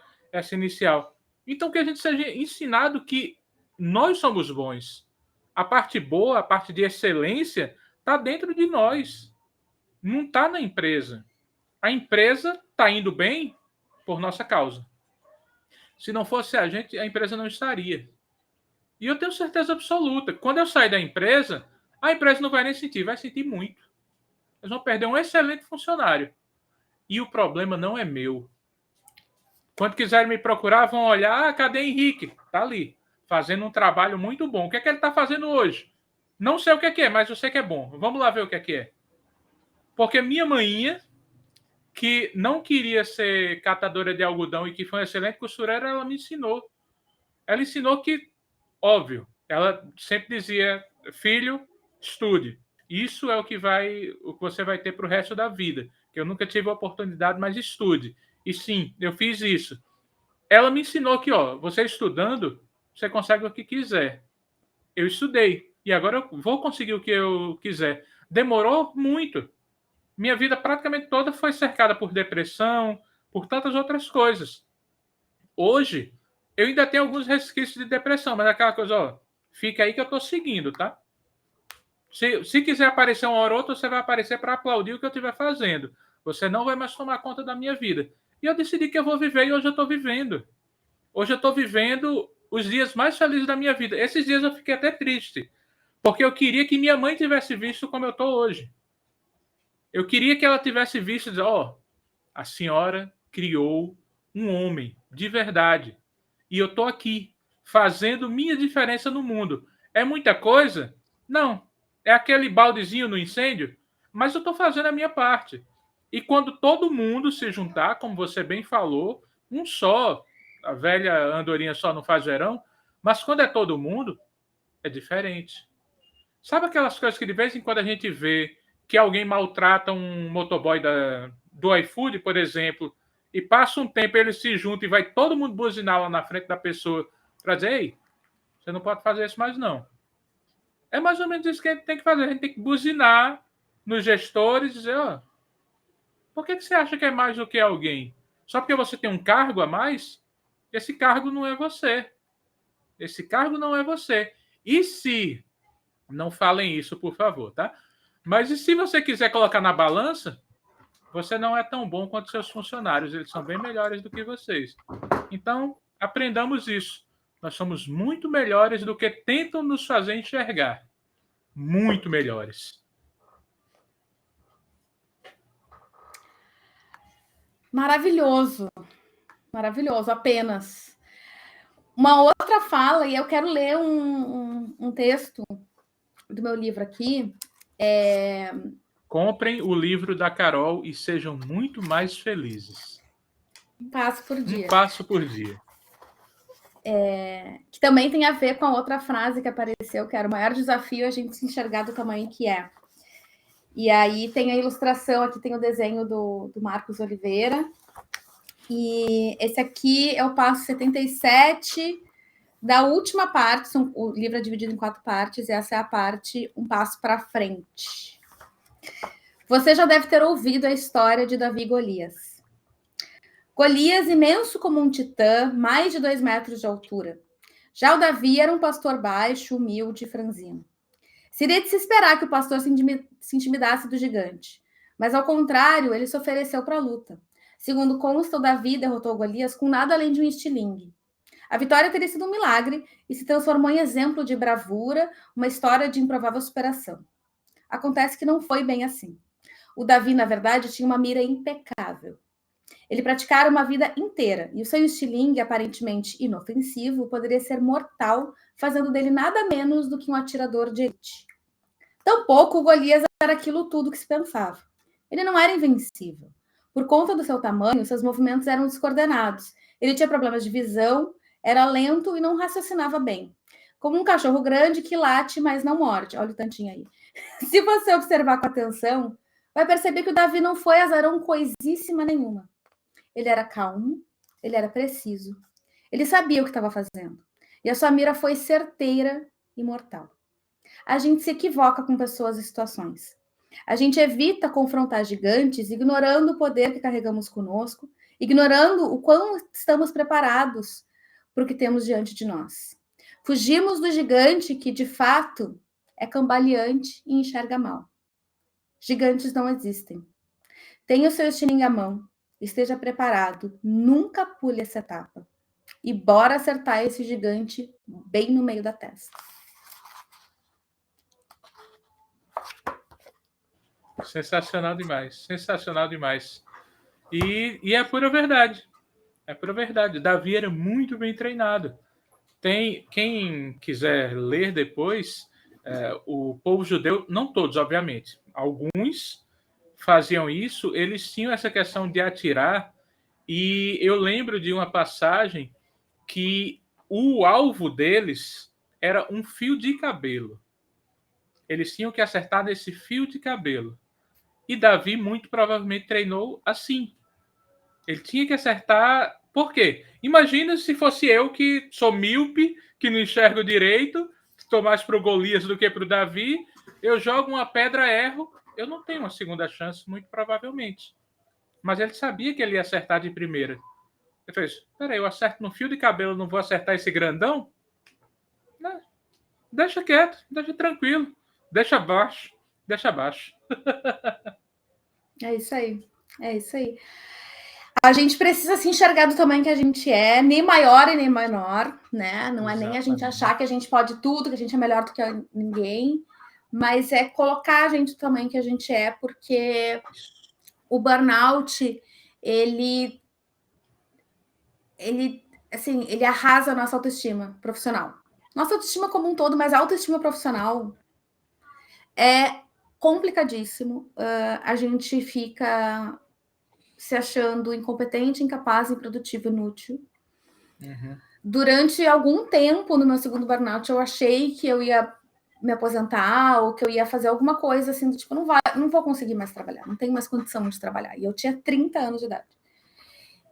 inicial. Então, que a gente seja ensinado que nós somos bons. A parte boa, a parte de excelência, está dentro de nós. Não está na empresa. A empresa está indo bem por nossa causa. Se não fosse a gente, a empresa não estaria. E eu tenho certeza absoluta. Quando eu sair da empresa, a empresa não vai nem sentir, vai sentir muito. Eles vão perder um excelente funcionário. E o problema não é meu. Quando quiserem me procurar, vão olhar, cadê Henrique? Está ali, fazendo um trabalho muito bom. O que é que ele está fazendo hoje? Não sei o que é, mas eu sei que é bom. Vamos lá ver o que é. Porque minha manhinha, que não queria ser catadora de algodão e que foi uma excelente costureira, ela me ensinou. Ela ensinou que, óbvio, ela sempre dizia, filho, estude. Isso é o que você vai ter para o resto da vida. Que eu nunca tive a oportunidade, mas estude. E sim, eu fiz isso. Ela me ensinou que, você estudando, você consegue o que quiser. Eu estudei. E agora eu vou conseguir o que eu quiser. Demorou muito. Minha vida praticamente toda foi cercada por depressão, por tantas outras coisas. Hoje, eu ainda tenho alguns resquícios de depressão, mas aquela coisa, fica aí que eu estou seguindo, tá? Se quiser aparecer uma hora ou outra, você vai aparecer para aplaudir o que eu estiver fazendo. Você não vai mais tomar conta da minha vida. E eu decidi que eu vou viver e hoje eu estou vivendo. Hoje eu estou vivendo os dias mais felizes da minha vida. Esses dias eu fiquei até triste, porque eu queria que minha mãe tivesse visto como eu estou hoje. Eu queria que ela tivesse visto e dizer, a senhora criou um homem de verdade. E eu estou aqui, fazendo minha diferença no mundo. É muita coisa? Não. É aquele baldezinho no incêndio? Mas eu estou fazendo a minha parte. E quando todo mundo se juntar, como você bem falou, um só, a velha andorinha só não faz verão, mas quando é todo mundo, é diferente. Sabe aquelas coisas que de vez em quando a gente vê que alguém maltrata um motoboy do iFood, por exemplo, e passa um tempo, ele se junta e vai todo mundo buzinar lá na frente da pessoa para dizer, ei, você não pode fazer isso mais não. É mais ou menos isso que a gente tem que fazer. A gente tem que buzinar nos gestores e dizer, por que você acha que é mais do que alguém? Só porque você tem um cargo a mais? Esse cargo não é você. Esse cargo não é você. E se... Não falem isso, por favor, tá? Mas e se você quiser colocar na balança, você não é tão bom quanto seus funcionários. Eles são bem melhores do que vocês. Então, aprendamos isso. Nós somos muito melhores do que tentam nos fazer enxergar. Muito melhores. Maravilhoso. Maravilhoso, apenas. Uma outra fala, e eu quero ler um texto do meu livro aqui. Comprem o livro da Carol e sejam muito mais felizes. Um passo por dia. Um passo por dia. Que também tem a ver com a outra frase que apareceu, que era o maior desafio é a gente se enxergar do tamanho que é. E aí tem a ilustração, aqui tem o desenho do Marcos Oliveira. E esse aqui é o passo 77 da última parte. O livro é dividido em 4 partes, e essa é a parte um passo para frente. Você já deve ter ouvido a história de Davi e Golias. Golias, imenso como um titã, mais de 2 metros de altura. Já o Davi era um pastor baixo, humilde e franzino. Seria de se esperar que o pastor se intimidasse do gigante, mas ao contrário, ele se ofereceu para a luta. Segundo consta, o Davi derrotou Golias com nada além de um estilingue. A vitória teria sido um milagre e se transformou em exemplo de bravura, uma história de improvável superação. Acontece que não foi bem assim. O Davi, na verdade, tinha uma mira impecável. Ele praticara uma vida inteira, e o seu estilingue, aparentemente inofensivo, poderia ser mortal, fazendo dele nada menos do que um atirador de elite. Tampouco o Golias era aquilo tudo que se pensava. Ele não era invencível. Por conta do seu tamanho, seus movimentos eram descoordenados. Ele tinha problemas de visão, era lento e não raciocinava bem. Como um cachorro grande que late, mas não morde. Olha o tantinho aí. Se você observar com atenção, vai perceber que o Davi não foi azarão coisíssima nenhuma. Ele era calmo, ele era preciso. Ele sabia o que estava fazendo. E a sua mira foi certeira e mortal. A gente se equivoca com pessoas e situações. A gente evita confrontar gigantes, ignorando o poder que carregamos conosco, ignorando o quão estamos preparados para o que temos diante de nós. Fugimos do gigante que, de fato, é cambaleante e enxerga mal. Gigantes não existem. Tenha o seu estilingue à mão. Esteja preparado. Nunca pule essa etapa. E bora acertar esse gigante bem no meio da testa. Sensacional demais. Sensacional demais. E é pura verdade. É pura verdade. Davi era muito bem treinado. Quem quiser ler depois, o povo judeu, não todos, obviamente, alguns faziam isso, eles tinham essa questão de atirar, e eu lembro de uma passagem que o alvo deles era um fio de cabelo. Eles tinham que acertar nesse fio de cabelo. E Davi muito provavelmente treinou assim. Ele tinha que acertar. Por quê? Imagina se fosse eu que sou míope, que não enxergo direito, que estou mais para o Golias do que para o Davi. Eu jogo uma pedra, erro. Eu não tenho uma segunda chance, muito provavelmente. Mas ele sabia que ele ia acertar de primeira. Ele fez: peraí, eu acerto no fio de cabelo, não vou acertar esse grandão? Não, deixa quieto, deixa tranquilo. Deixa abaixo, deixa abaixo. É isso aí, é isso aí. A gente precisa se enxergar do tamanho que a gente é, nem maior e nem menor, né? Não é nem a gente achar que a gente pode tudo, que a gente é melhor do que ninguém, mas é colocar a gente do tamanho que a gente é, porque o burnout, ele arrasa a nossa autoestima profissional. Nossa autoestima como um todo, mas a autoestima profissional é complicadíssimo. A gente fica se achando incompetente, incapaz, improdutivo, inútil. Uhum. Durante algum tempo, no meu segundo burnout, eu achei que eu ia me aposentar ou que eu ia fazer alguma coisa assim, do tipo, não vou conseguir mais trabalhar, não tenho mais condição de trabalhar. E eu tinha 30 anos de idade.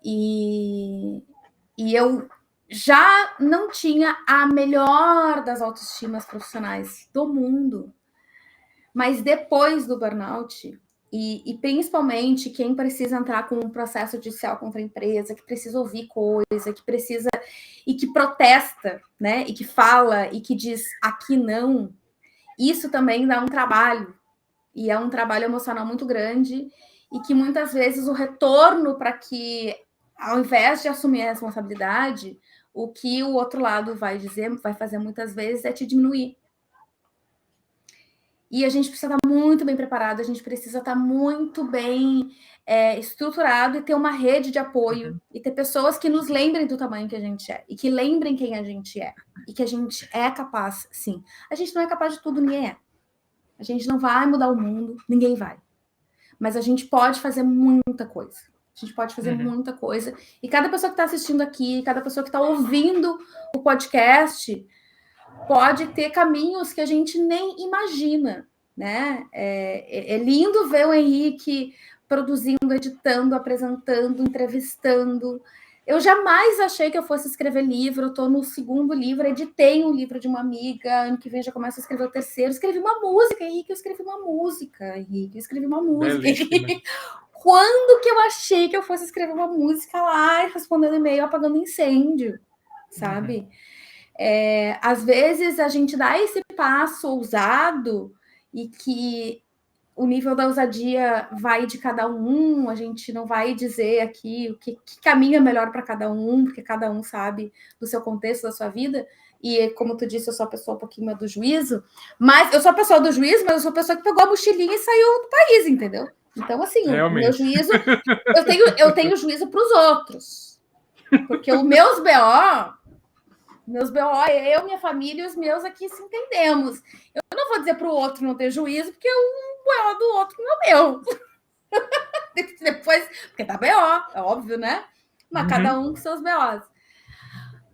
E eu já não tinha a melhor das autoestimas profissionais do mundo. Mas depois do burnout, e principalmente quem precisa entrar com um processo judicial contra a empresa, que precisa ouvir coisa, que precisa e que protesta, né? E que fala e que diz aqui não, isso também dá um trabalho. E é um trabalho emocional muito grande, e que muitas vezes o retorno para que, ao invés de assumir a responsabilidade, o que o outro lado vai dizer, vai fazer muitas vezes é te diminuir. E a gente precisa estar muito bem preparado, a gente precisa estar muito bem estruturado e ter uma rede de apoio, e ter pessoas que nos lembrem do tamanho que a gente é, e que lembrem quem a gente é, e que a gente é capaz, sim. A gente não é capaz de tudo, ninguém é. A gente não vai mudar o mundo, ninguém vai. Mas a gente pode fazer muita coisa. A gente pode fazer muita coisa. E cada pessoa que está assistindo aqui, cada pessoa que está ouvindo o podcast, pode ter caminhos que a gente nem imagina, né? É lindo ver o Henrique produzindo, editando, apresentando, entrevistando. Eu jamais achei que eu fosse escrever livro. Eu estou no 2º livro, editei um livro de uma amiga. Ano que vem já começo a escrever o 3º. Escrevi uma música, Henrique. Eu escrevi uma música, Henrique. Eu escrevi uma música. Belíssima. Quando que eu achei que eu fosse escrever uma música lá, respondendo e-mail, apagando incêndio, sabe? Às vezes a gente dá esse passo ousado e que o nível da ousadia vai de cada um, a gente não vai dizer aqui o que caminho é melhor para cada um, porque cada um sabe do seu contexto, da sua vida, e como tu disse, eu sou a pessoa um pouquinho do juízo, mas eu sou a pessoa do juízo, mas eu sou a pessoa que pegou a mochilinha e saiu do país, entendeu? Então, assim, o meu juízo, eu tenho juízo para os outros, porque os meus BO, eu, minha família e os meus aqui se entendemos. Eu não vou dizer para o outro não ter juízo, porque o BO do outro não é meu. Depois, porque tá BO, é óbvio, né? Mas cada um com seus BOs.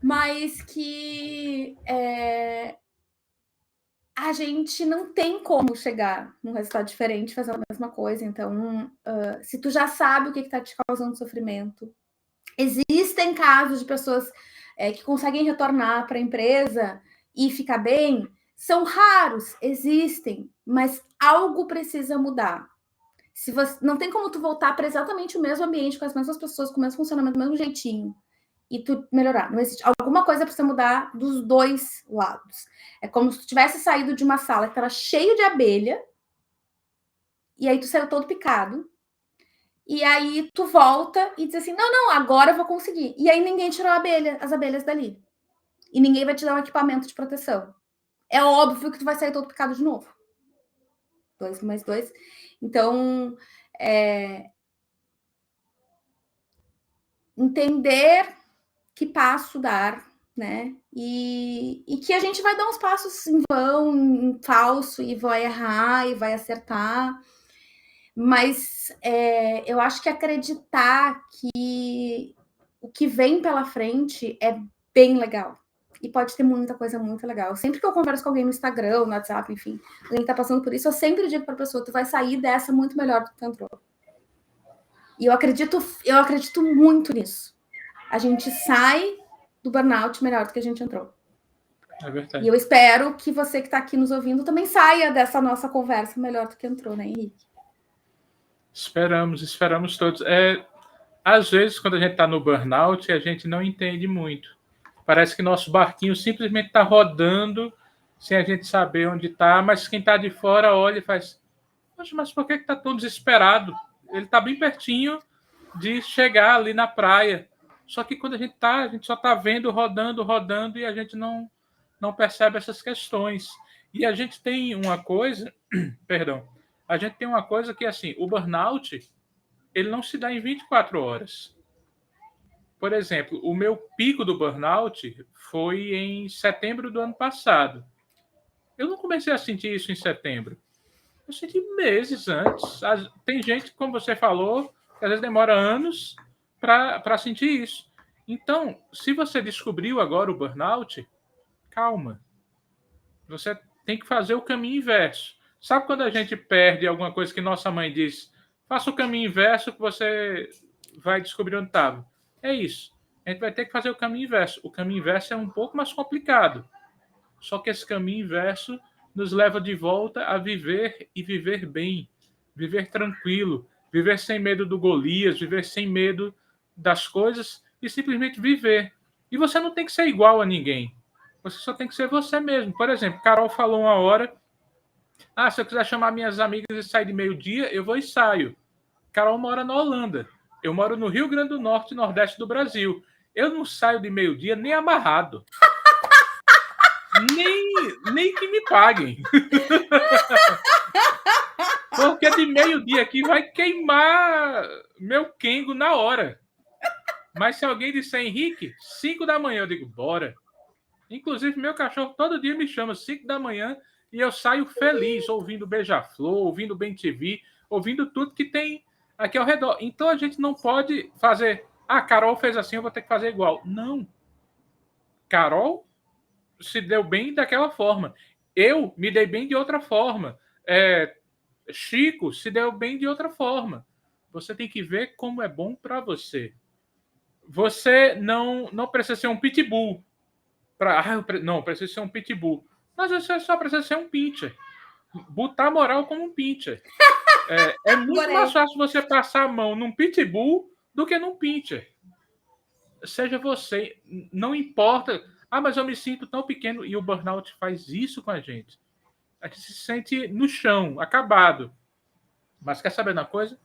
Mas que a gente não tem como chegar num resultado diferente fazendo a mesma coisa. Então, se tu já sabe o que está te causando sofrimento, existem casos de pessoas que conseguem retornar para a empresa e ficar bem, são raros, existem, mas algo precisa mudar. Se você não tem como tu voltar para exatamente o mesmo ambiente, com as mesmas pessoas, com o mesmo funcionamento, do mesmo jeitinho, e tu melhorar. Não existe. Alguma coisa precisa mudar dos dois lados. É como se tu tivesse saído de uma sala que estava cheio de abelha, e aí tu saiu todo picado, e aí tu volta e diz assim, não, agora eu vou conseguir. E aí ninguém tirou as abelhas dali. E ninguém vai te dar um equipamento de proteção. É óbvio que tu vai sair todo picado de novo. 2 mais 2. Então, entender que passo dar, né? E que a gente vai dar uns passos em vão, em falso, e vai errar, e vai acertar. Mas eu acho que acreditar que o que vem pela frente é bem legal. E pode ter muita coisa muito legal. Sempre que eu converso com alguém no Instagram, no WhatsApp, enfim, alguém que tá passando por isso, eu sempre digo para a pessoa, tu vai sair dessa muito melhor do que tu entrou. E eu acredito muito nisso. A gente sai do burnout melhor do que a gente entrou. É verdade. E eu espero que você que está aqui nos ouvindo também saia dessa nossa conversa melhor do que entrou, né, Henrique? Esperamos todos. Às vezes, quando a gente está no burnout, a gente não entende muito. Parece que nosso barquinho simplesmente está rodando sem a gente saber onde está, mas quem está de fora olha e faz, poxa, mas por que está tão desesperado? Ele está bem pertinho de chegar ali na praia. Só que quando a gente só está vendo rodando e a gente não percebe essas questões. E a gente tem uma coisa, perdão, a gente tem uma coisa que, assim, o burnout, ele não se dá em 24 horas. Por exemplo, o meu pico do burnout foi em setembro do ano passado. Eu não comecei a sentir isso em setembro. Eu senti meses antes. Tem gente, como você falou, que às vezes demora anos para sentir isso. Então, se você descobriu agora o burnout, calma. Você tem que fazer o caminho inverso. Sabe quando a gente perde alguma coisa que nossa mãe diz, faça o caminho inverso que você vai descobrir onde estava? É isso. A gente vai ter que fazer o caminho inverso. O caminho inverso é um pouco mais complicado. Só que esse caminho inverso nos leva de volta a viver e viver bem, viver tranquilo, viver sem medo do Golias, viver sem medo das coisas e simplesmente viver. E você não tem que ser igual a ninguém. Você só tem que ser você mesmo. Por exemplo, Carol falou uma hora, se eu quiser chamar minhas amigas e sair de meio-dia, eu vou e saio. Carol mora na Holanda. Eu moro no Rio Grande do Norte e Nordeste do Brasil. Eu não saio de meio-dia nem amarrado. nem que me paguem. Porque de meio-dia aqui vai queimar meu quengo na hora. Mas se alguém disser, Henrique, 5 da manhã, eu digo, bora. Inclusive, meu cachorro todo dia me chama 5 da manhã e eu saio feliz, ouvindo Beija-Flor, ouvindo Bem TV, ouvindo tudo que tem aqui ao redor. Então, a gente não pode fazer, Carol fez assim, eu vou ter que fazer igual. Não. Carol se deu bem daquela forma. Eu me dei bem de outra forma. Chico se deu bem de outra forma. Você tem que ver como é bom para você. Você não precisa ser um pitbull. Não, precisa ser um pitbull. Mas você só precisa ser um pincher. Botar moral como um pincher. É muito Adorei. mais fácil você passar a mão num pitbull do que num pincher. Seja você, não importa. Mas eu me sinto tão pequeno. E o burnout faz isso com a gente. A gente se sente no chão, acabado. Mas quer saber uma coisa?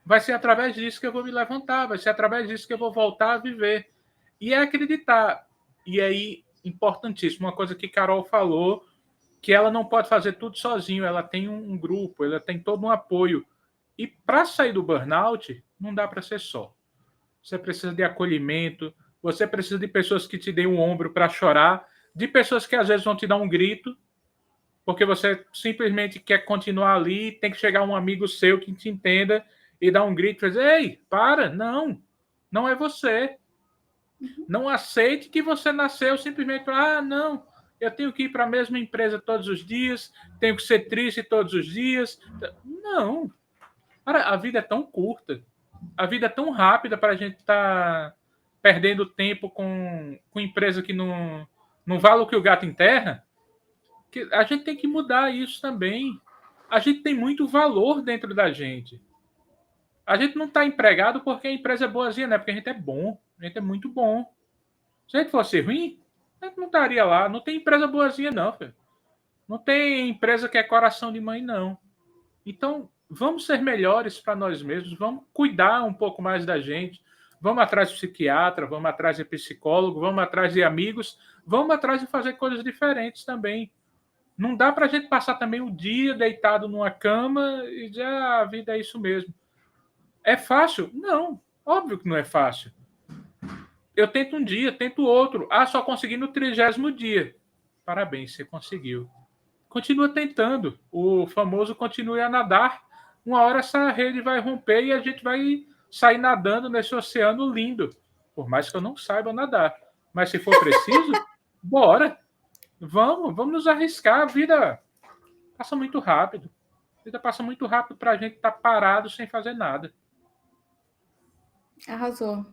Vai ser através disso que eu vou me levantar. Vai ser através disso que eu vou voltar a viver. E é acreditar. E aí, importantíssimo, uma coisa que Carol falou, que ela não pode fazer tudo sozinho. Ela tem um grupo, ela tem todo um apoio. E para sair do burnout, não dá para ser só. Você precisa de acolhimento, você precisa de pessoas que te deem um ombro para chorar, de pessoas que às vezes vão te dar um grito, porque você simplesmente quer continuar ali, tem que chegar um amigo seu que te entenda e dar um grito e dizer, ei, para, não é você. Não aceite que você nasceu simplesmente para, não, eu tenho que ir para a mesma empresa todos os dias, tenho que ser triste todos os dias. Não. Cara, a vida é tão curta, a vida é tão rápida para a gente estar perdendo tempo com empresa que não vale o que o gato enterra, que a gente tem que mudar isso também. A gente tem muito valor dentro da gente. A gente não está empregado porque a empresa é boazinha, não é porque a gente é bom. A gente é muito bom. Se a gente fosse ruim, a gente não estaria lá. Não tem empresa boazinha, não, filho. Não tem empresa que é coração de mãe, não. Então, vamos ser melhores para nós mesmos, vamos cuidar um pouco mais da gente, vamos atrás de psiquiatra, vamos atrás de psicólogo, vamos atrás de amigos, vamos atrás de fazer coisas diferentes também. Não dá para a gente passar também o dia deitado numa cama e dizer, a vida é isso mesmo. É fácil? Não, óbvio que não é fácil. Eu tento um dia, tento outro. Só consegui no 30º dia. Parabéns, você conseguiu. Continua tentando. O famoso continue a nadar. Uma hora essa rede vai romper e a gente vai sair nadando nesse oceano lindo. Por mais que eu não saiba nadar. Mas se for preciso, bora. Vamos nos arriscar. A vida passa muito rápido. A vida passa muito rápido para a gente estar parado sem fazer nada. Arrasou.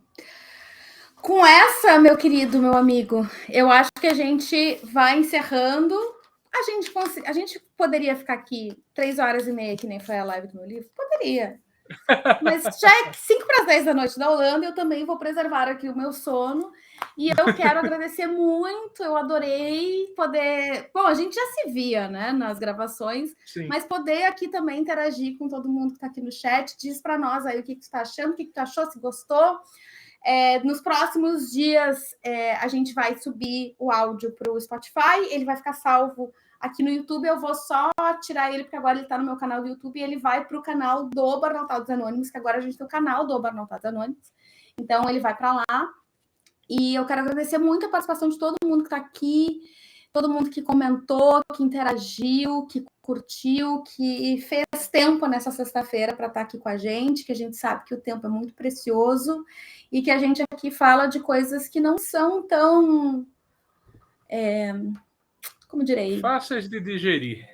Com essa, meu querido, meu amigo, eu acho que a gente vai encerrando. A gente poderia ficar aqui 3h30, que nem foi a live do meu livro? Poderia. Mas já é 5 para as 10 da noite da Holanda, eu também vou preservar aqui o meu sono. E eu quero agradecer muito, eu adorei poder... Bom, a gente já se via, né, nas gravações, Sim. mas poder aqui também interagir com todo mundo que está aqui no chat. Diz para nós aí o que tu está achando, o que tu achou, se gostou. Nos próximos dias, a gente vai subir o áudio para o Spotify, ele vai ficar salvo aqui no YouTube. Eu vou só tirar ele, porque agora ele está no meu canal do YouTube, e ele vai para o canal do Burnoutados Anônimos, que agora a gente tem o canal do Burnoutados Anônimos. Então, ele vai para lá. E eu quero agradecer muito a participação de todo mundo que está aqui, todo mundo que comentou, que interagiu, que curtiu, que fez tempo nessa sexta-feira para estar aqui com a gente, que a gente sabe que o tempo é muito precioso e que a gente aqui fala de coisas que não são tão... como direi? Fáceis de digerir.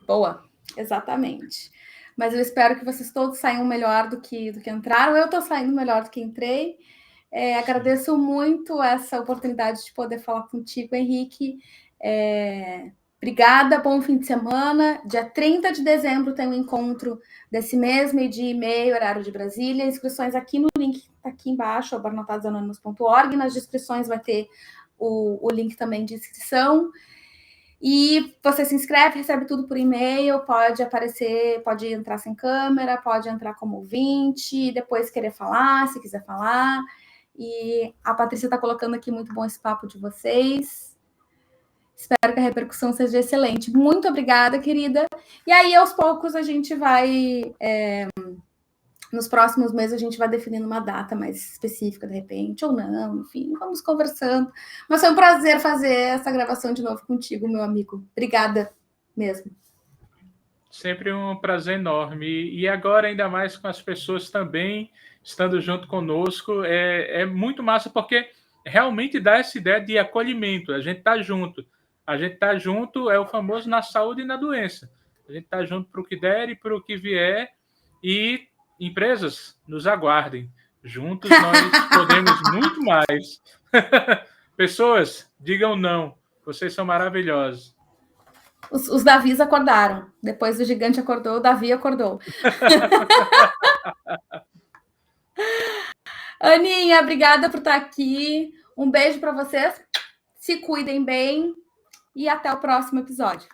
Boa, exatamente. Mas eu espero que vocês todos saiam melhor do que entraram. Eu estou saindo melhor do que entrei. Agradeço muito essa oportunidade de poder falar contigo, Henrique. Obrigada, bom fim de semana. Dia 30 de dezembro tem um encontro desse mês, meio-dia e meio, horário de Brasília. Inscrições aqui no link que está aqui embaixo, burnoutadosanonymous.org. Nas descrições vai ter o link também de inscrição. E você se inscreve, recebe tudo por e-mail, pode aparecer, pode entrar sem câmera, pode entrar como ouvinte, depois querer falar, se quiser falar. E a Patrícia está colocando aqui muito bom esse papo de vocês. Espero que a repercussão seja excelente. Muito obrigada, querida. E aí, aos poucos, a gente vai... nos próximos meses, a gente vai definindo uma data mais específica, de repente, ou não. Enfim, vamos conversando. Mas foi um prazer fazer essa gravação de novo contigo, meu amigo. Obrigada mesmo. Sempre um prazer enorme. E agora, ainda mais com as pessoas também estando junto conosco, é muito massa, porque realmente dá essa ideia de acolhimento. A gente está junto. A gente está junto, é o famoso na saúde e na doença. A gente está junto para o que der e para o que vier. E empresas, nos aguardem. Juntos nós podemos muito mais. Pessoas, digam não. Vocês são maravilhosos. Os Davis acordaram. Depois do gigante acordou, o Davi acordou. Aninha, obrigada por estar aqui. Um beijo para vocês. Se cuidem bem e até o próximo episódio.